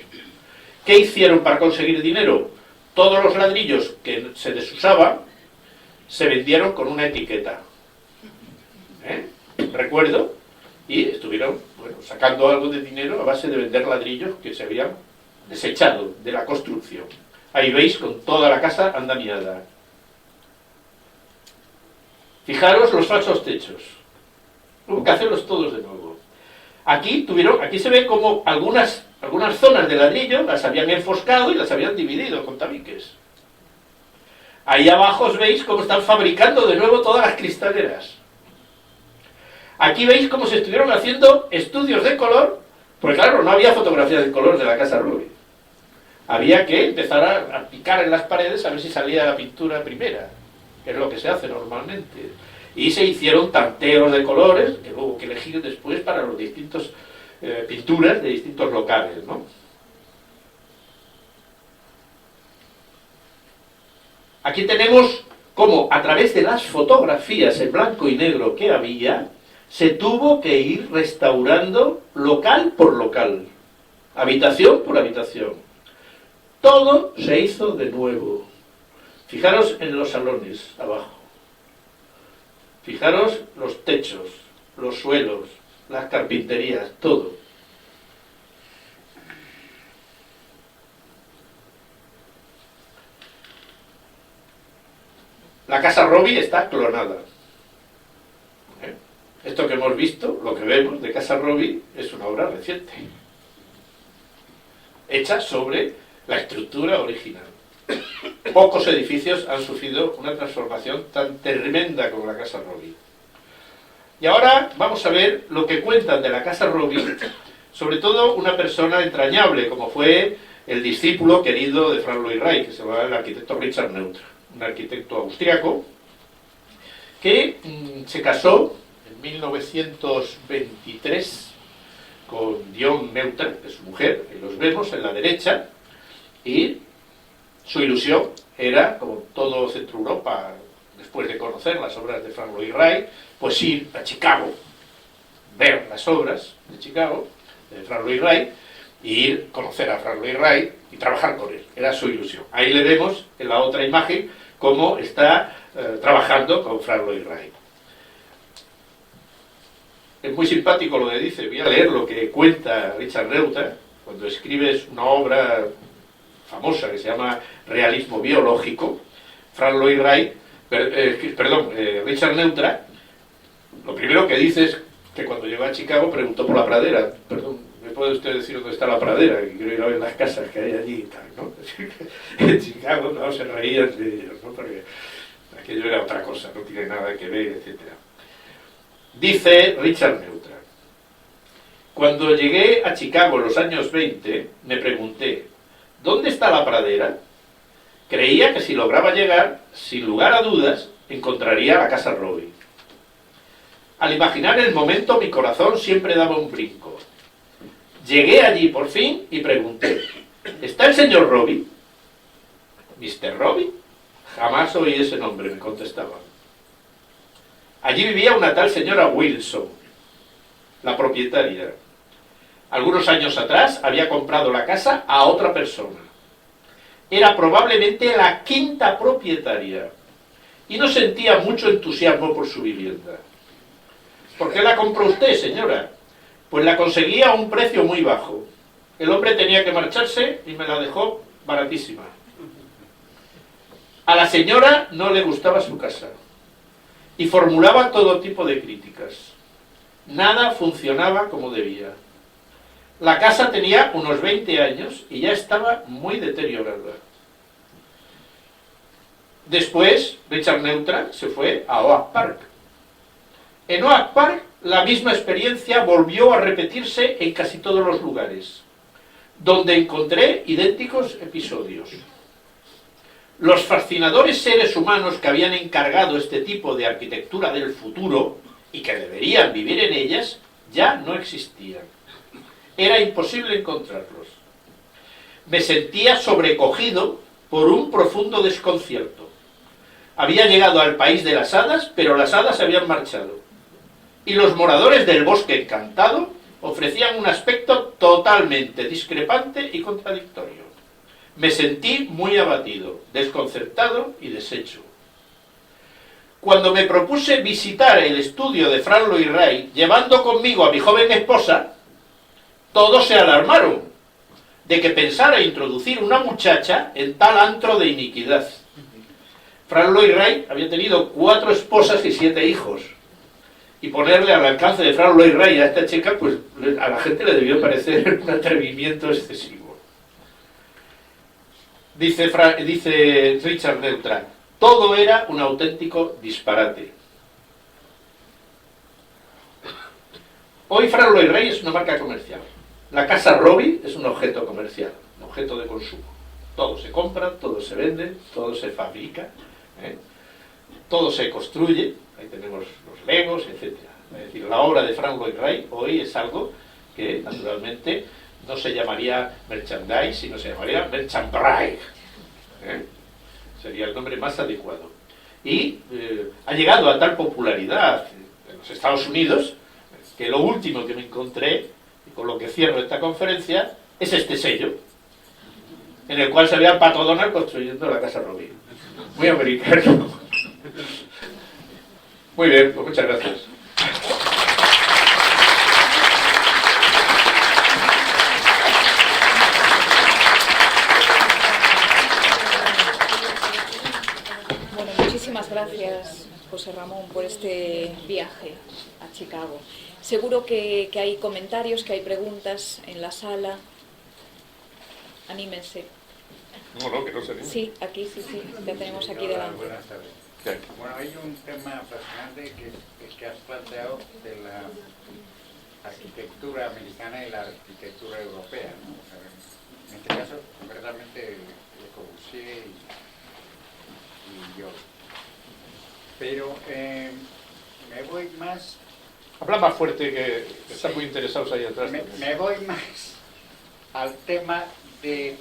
¿Qué hicieron para conseguir dinero? Todos los ladrillos que se desusaban se vendieron con una etiqueta. Recuerdo, y estuvieron sacando algo de dinero a base de vender ladrillos que se habían desechado de la construcción. Ahí veis con toda la casa andamiada. Fijaros los falsos techos. Hubo que hacerlos todos de nuevo. Aquí se ve como algunas zonas de ladrillo las habían enfoscado y las habían dividido con tabiques. Ahí abajo os veis cómo están fabricando de nuevo todas las cristaleras. Aquí veis cómo se estuvieron haciendo estudios de color, porque claro, no había fotografías de color de la Casa Rubi. Había que empezar a picar en las paredes a ver si salía la pintura primera, que es lo que se hace normalmente. Y se hicieron tanteos de colores, que luego que elegir después para los distintos pinturas de distintos locales, ¿no? Aquí tenemos cómo a través de las fotografías en blanco y negro que había, se tuvo que ir restaurando local por local, habitación por habitación. Todo se hizo de nuevo. Fijaros en los salones abajo. Fijaros los techos, los suelos, las carpinterías, todo. La Casa Robi está clonada. Esto que hemos visto, lo que vemos de Casa Robi, es una obra reciente, hecha sobre la estructura original. Pocos edificios han sufrido una transformación tan tremenda como la Casa Robi. Y ahora vamos a ver lo que cuentan de la Casa Robi, sobre todo una persona entrañable, como fue el discípulo querido de Franz Lloyd Wright, que se llama el arquitecto Richard Neutra, un arquitecto austriaco, que se casó en 1923 con Dion Neutra, que es su mujer, y los vemos en la derecha, y su ilusión era, como todo Centro Europa, después de conocer las obras de Franz Lloyd Wright, pues ir a Chicago, ver las obras de Chicago, de Franz Lloyd Wright, y ir a conocer a Franz Lloyd Wright y trabajar con él. Era su ilusión. Ahí le vemos en la otra imagen cómo está trabajando con Franz Lloyd Wright. Es muy simpático lo que dice. Voy a leer lo que cuenta Richard Neutra cuando escribes una obra famosa que se llama Realismo Biológico. Franz Lloyd Wright, Richard Neutra, lo primero que dice es que cuando llegó a Chicago preguntó por la pradera. Perdón, ¿me puede usted decir dónde está la pradera? Que quiero ir a ver las casas que hay allí y tal, ¿no? En Chicago no se reían de ellos, ¿no? Porque aquello era otra cosa, no tiene nada que ver, etcétera. Dice Richard Neutra: cuando llegué a Chicago en los años 20, me pregunté, ¿dónde está la pradera? Creía que si lograba llegar, sin lugar a dudas, encontraría la Casa Robi. Al imaginar el momento, mi corazón siempre daba un brinco. Llegué allí por fin y pregunté, ¿está el señor Robi? ¿Mr. Robi? Jamás oí ese nombre, me contestaban. Allí vivía una tal señora Wilson, la propietaria. Algunos años atrás había comprado la casa a otra persona. Era probablemente la quinta propietaria y no sentía mucho entusiasmo por su vivienda. ¿Por qué la compró usted, señora? Pues la conseguía a un precio muy bajo. El hombre tenía que marcharse y me la dejó baratísima. A la señora no le gustaba su casa y formulaba todo tipo de críticas. Nada funcionaba como debía. La casa tenía unos 20 años y ya estaba muy deteriorada. Después, Richard Neutra se fue a Oak Park. En Oak Park, la misma experiencia volvió a repetirse en casi todos los lugares, donde encontré idénticos episodios. Los fascinadores seres humanos que habían encargado este tipo de arquitectura del futuro y que deberían vivir en ellas, ya no existían. Era imposible encontrarlos. Me sentía sobrecogido por un profundo desconcierto. Había llegado al país de las hadas, pero las hadas se habían marchado. Y los moradores del bosque encantado ofrecían un aspecto totalmente discrepante y contradictorio. Me sentí muy abatido, desconcertado y deshecho. Cuando me propuse visitar el estudio de Franz Lloyd Wright, llevando conmigo a mi joven esposa, todos se alarmaron de que pensara introducir una muchacha en tal antro de iniquidad. Franz Lloyd Wright había tenido 4 esposas y 7 hijos. Y ponerle al alcance de Franz Lloyd Wright a esta chica, pues a la gente le debió parecer un atrevimiento excesivo. Dice Richard Neutra: Todo era un auténtico disparate. Hoy Fran Lois Rey es una marca comercial. La Casa Robbie es un objeto comercial, un objeto de consumo. Todo se compra, todo se vende, todo se fabrica, todo se construye. Ahí tenemos los legos, etc. Es decir, la obra de Fran Lois Rey hoy es algo que, naturalmente, no se llamaría merchandise, sino se llamaría merchandise. Sería el nombre más adecuado. Y ha llegado a tal popularidad en los Estados Unidos que lo último que me encontré, y con lo que cierro esta conferencia, es este sello, en el cual se ve a Pato Donald construyendo la Casa Robbie. Muy americano. Muy bien, pues muchas gracias. Bueno, muchísimas gracias, José Ramón, por este viaje a Chicago. Seguro que hay comentarios, que hay preguntas en la sala. Anímense. No, que no se anime. Sí, aquí, sí, ya tenemos aquí delante. Buenas tardes. ¿Qué? Bueno, hay un tema fascinante que has planteado de la arquitectura americana y la arquitectura europea, ¿no? O sea, en este caso, concretamente, Le Corbusier y yo. Pero me voy más... Habla más fuerte, que están muy interesados ahí atrás. Me voy más al tema de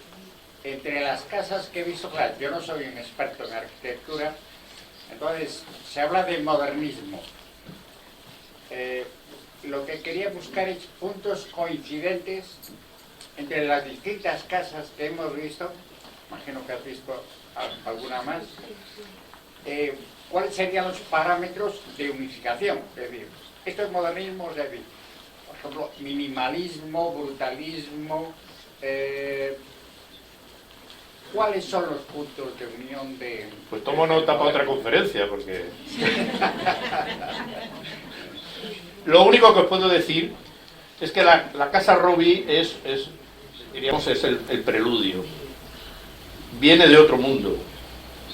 entre las casas que he visto. Claro, yo no soy un experto en arquitectura, entonces se habla de modernismo. Lo que quería buscar es puntos coincidentes entre las distintas casas que hemos visto. Imagino que has visto alguna más. ¿Cuáles serían los parámetros de unificación? Es decir, esto es modernismo, es decir, por ejemplo, minimalismo, brutalismo. ¿Cuáles son los puntos de unión de...? Pues tomo nota para otra conferencia, porque... Lo único que os puedo decir es que la Casa Robbie diríamos, es el preludio. Viene de otro mundo,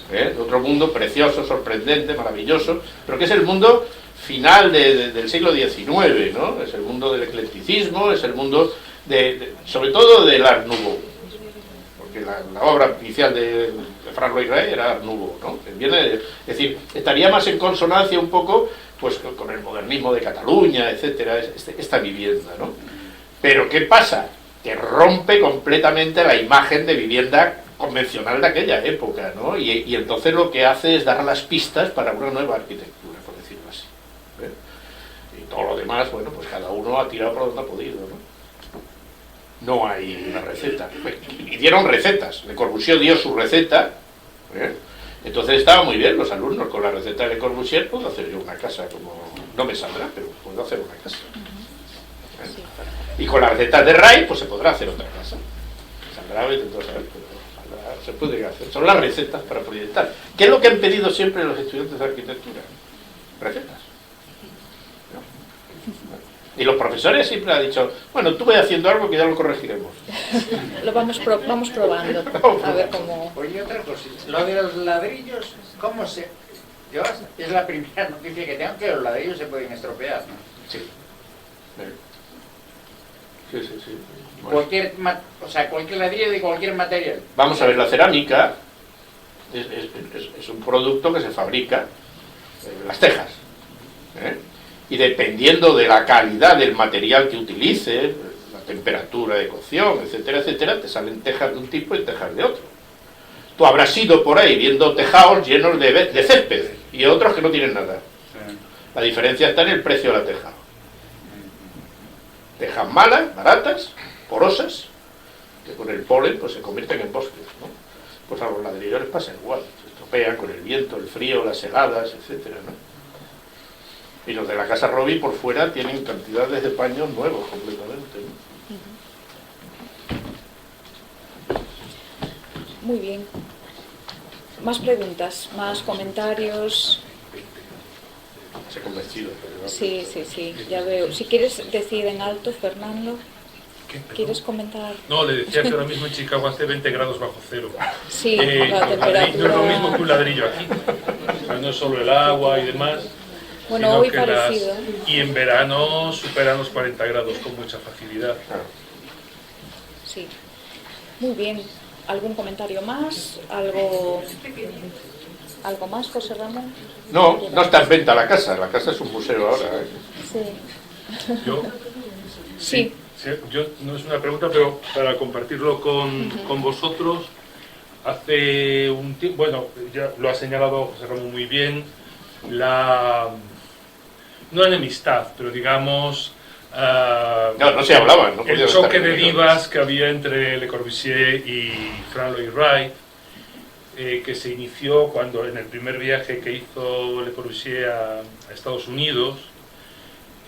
de otro mundo precioso, sorprendente, maravilloso, pero que es el mundo final del siglo XIX, ¿no? Es el mundo del eclecticismo, es el mundo, sobre todo del Art Nouveau. Porque la obra inicial de Fran Lois Rey era Art Nouveau, ¿no? Es decir, estaría más en consonancia un poco pues con el modernismo de Cataluña, etcétera, esta vivienda, ¿no? Pero ¿qué pasa? Que rompe completamente la imagen de vivienda convencional de aquella época, ¿no? Y entonces lo que hace es dar las pistas para una nueva arquitectura, por decirlo así. Y todo lo demás, bueno, pues cada uno ha tirado por donde ha podido, ¿no? No hay una receta. Y dieron recetas. Le Corbusier dio su receta. Entonces estaba muy bien los alumnos. Con la receta de Le Corbusier puedo hacer yo una casa como... No me saldrá, pero puedo hacer una casa. Y con la receta de Ray, pues se podrá hacer otra casa. Saldrá, entonces, se puede hacer. Son las recetas para proyectar. ¿Qué es lo que han pedido siempre los estudiantes de arquitectura? Recetas. Y los profesores siempre han dicho, bueno, tú ve haciendo algo que ya lo corregiremos. Lo vamos probando, a ver cómo... Oye, otra cosa, lo de los ladrillos, ¿cómo se...? Yo, es la primera noticia que tengo, que los ladrillos se pueden estropear, ¿no? Sí. Sí. Bueno. Cualquier ladrillo de cualquier material. Vamos a ver, la cerámica es un producto que se fabrica en las tejas. Y dependiendo de la calidad del material que utilices, la temperatura de cocción, etcétera, etcétera, te salen tejas de un tipo y tejas de otro. Tú habrás ido por ahí viendo tejados llenos de césped y otros que no tienen nada. La diferencia está en el precio de la teja. Tejas malas, baratas, porosas, que con el polen pues se convierten en bosques, ¿no? Pues a los ladrillos les pasa igual, se estropean con el viento, el frío, las heladas, etcétera, ¿no? Y los de la Casa Robbie por fuera tienen cantidades de paños nuevos completamente, ¿no? Muy bien. Más preguntas, más comentarios. Se ha convencido. Sí, ya veo. Si quieres decir en alto, Fernando. ¿Quieres comentar? No, le decía que ahora mismo en Chicago hace 20 grados bajo cero. Sí, la temperatura... No es lo mismo que un ladrillo aquí. O sea, no es solo el agua y demás. Bueno, sino hoy que parecido. Y en verano superan los 40 grados con mucha facilidad. Sí. Muy bien. ¿Algún comentario más? ¿Algo más, José Ramón? No, no está en venta la casa es un museo ahora. Sí. Yo, Sí. yo no es una pregunta, pero para compartirlo con vosotros, hace un tiempo, bueno, ya lo ha señalado José Ramón muy bien, no enemistad, pero digamos... No se hablaban, no el podían choque estar de reunidos. divas que había entre Le Corbusier y Frank Lloyd Wright, que se inició cuando en el primer viaje que hizo Le Corbusier a Estados Unidos,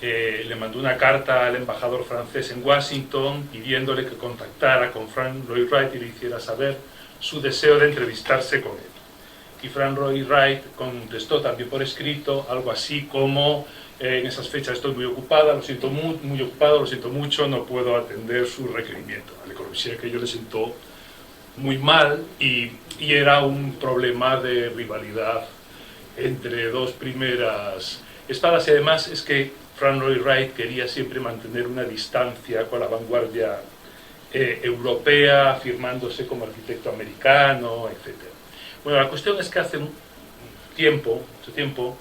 le mandó una carta al embajador francés en Washington pidiéndole que contactara con Frank Lloyd Wright y le hiciera saber su deseo de entrevistarse con él. Y Frank Lloyd Wright contestó también por escrito algo así como: en esas fechas estoy muy ocupada, lo siento muy ocupado, lo siento mucho, no puedo atender su requerimiento. A Le Corbusier aquello le sentó muy mal y era un problema de rivalidad entre dos primeras espadas, y además es que Frank Lloyd Wright quería siempre mantener una distancia con la vanguardia europea, afirmándose como arquitecto americano, etc. Bueno, la cuestión es que hace mucho tiempo,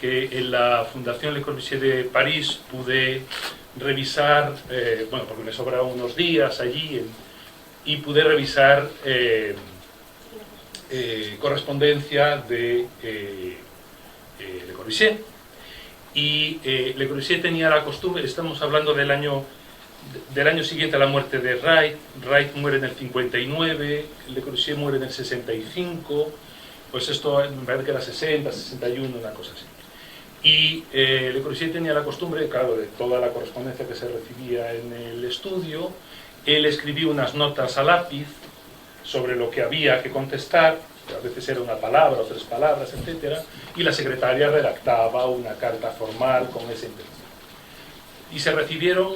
que en la Fundación Le Corbusier de París pude revisar, bueno, porque me sobraron unos días allí, y pude revisar correspondencia de Le Corbusier. Y Le Corbusier tenía la costumbre, estamos hablando del año siguiente a la muerte de Wright. Wright muere en el 59, Le Corbusier muere en el 65, pues esto me parece que era 60, 61, una cosa así. Y Le Corbusier tenía la costumbre, claro, de toda la correspondencia que se recibía en el estudio, él escribía unas notas a lápiz sobre lo que había que contestar, que a veces era una palabra o 3 palabras, etc., y la secretaria redactaba una carta formal con esa intención. Y se recibieron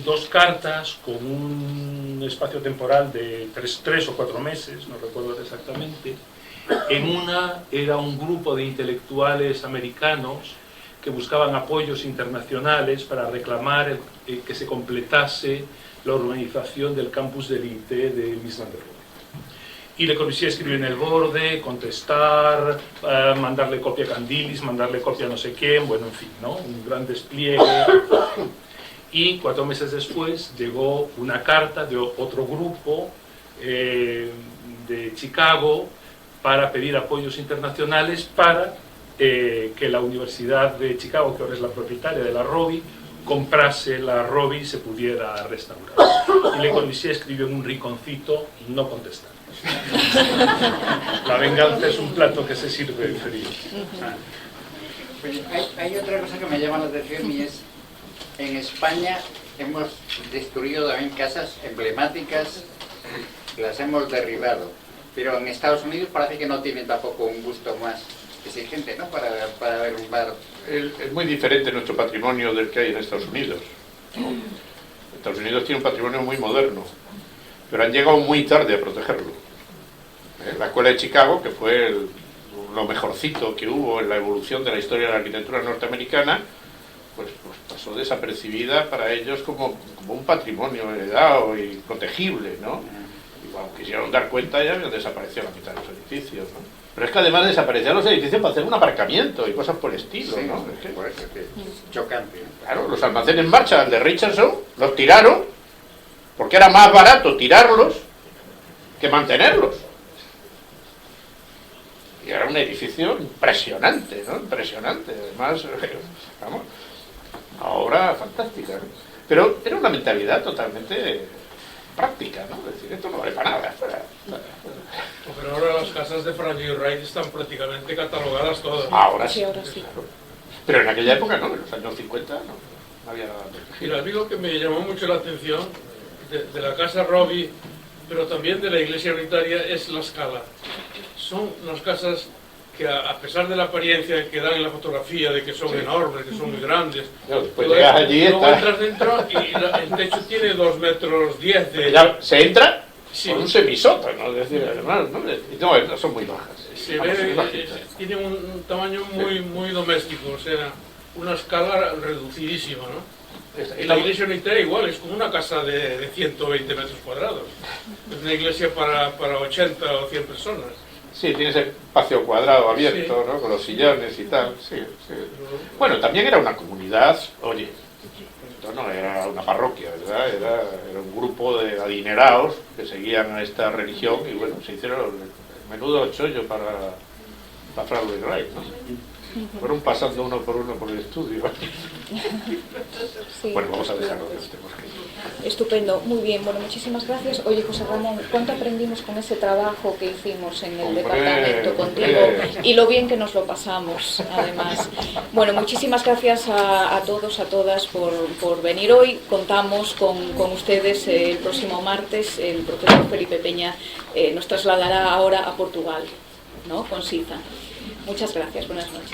2 cartas con un espacio temporal de 3 o 4 meses, no recuerdo exactamente. En una era un grupo de intelectuales americanos que buscaban apoyos internacionales para reclamar que se completase la urbanización del campus de élite de Mies van der Rohe. Y Le Corbusier escribió en el borde, contestar, mandarle copia a Candilis, mandarle copia a no sé quién, bueno, en fin, ¿no? Un gran despliegue. Y 4 meses después llegó una carta de otro grupo de Chicago para pedir apoyos internacionales para que la Universidad de Chicago, que ahora es la propietaria de la Robbie, comprase la Robbie y se pudiera restaurar. Y Le Corbusier escribió en un rinconcito: no contestar. La venganza es un plato que se sirve frío. Hay otra cosa que me llama la atención, y es: en España hemos destruido también casas emblemáticas, las hemos derribado, pero en Estados Unidos parece que no tienen tampoco un gusto más exigente, ¿no?, para derrumbar. Es muy diferente nuestro patrimonio del que hay en Estados Unidos. Estados Unidos tiene un patrimonio muy moderno, pero han llegado muy tarde a protegerlo. La Escuela de Chicago, que fue lo mejorcito que hubo en la evolución de la historia de la arquitectura norteamericana, pues pasó desapercibida para ellos como un patrimonio heredado y protegible, ¿no? Y cuando quisieron dar cuenta ya habían desaparecido la mitad de los edificios, ¿no? Pero es que además desaparecían los edificios para hacer un aparcamiento y cosas por el estilo, Sí, ¿no? Es que, por eso es que es chocante, ¿no? claro, los almacenes en marcha, el de Richardson, los tiraron porque era más barato tirarlos que mantenerlos. Y era un edificio impresionante, ¿no? Impresionante. Además, vamos, una obra fantástica, ¿no? Pero era una mentalidad totalmente práctica, ¿no? Es decir, esto no vale para nada. Pero ahora las casas de Frank Lloyd Wright están prácticamente catalogadas todas. Ahora sí. Sí, ahora sí. Claro. Pero en aquella época no, en los años 50 no había nada Y lo único que me llamó mucho la atención de la casa Robbie, pero también de la iglesia unitaria, es la escala. Son unas casas que a pesar de la apariencia que dan en la fotografía de que son enormes, que son muy grandes, Claro, después todo llegas eso, allí y luego está... entras dentro y el techo tiene 2,10 metros de... Ya se entra Sí. por un semisótano, es decir, además, no, son muy bajas. Se Vamos, ve, muy bajitas. tiene un tamaño muy doméstico, o sea, una escala reducidísima, ¿no? Y la iglesia unitaria igual, es como una casa de 120 metros cuadrados. Es una iglesia para 80 o 100 personas. Sí, tiene ese espacio cuadrado abierto, Sí. ¿no? Con los sillones y tal, sí, sí. Bueno, también era una comunidad, oye, esto no era una parroquia, ¿verdad? Era un grupo de adinerados que seguían a esta religión y bueno, se hicieron el menudo chollo para Fra Luis Ray, ¿no? Fueron pasando uno por el estudio. Sí, Bueno, vamos a pues, dejarlo, claro. que tenemos que ir. Estupendo, muy bien, bueno, muchísimas gracias. Oye, José Ramón, ¿cuánto aprendimos con ese trabajo que hicimos en el Hombre, departamento contigo? hombre. Y lo bien que nos lo pasamos, además. Bueno, muchísimas gracias a todos, a todas por venir hoy. Contamos con ustedes el próximo martes. El profesor Felipe Peña nos trasladará ahora a Portugal, ¿no? Con Siza. Muchas gracias, buenas noches.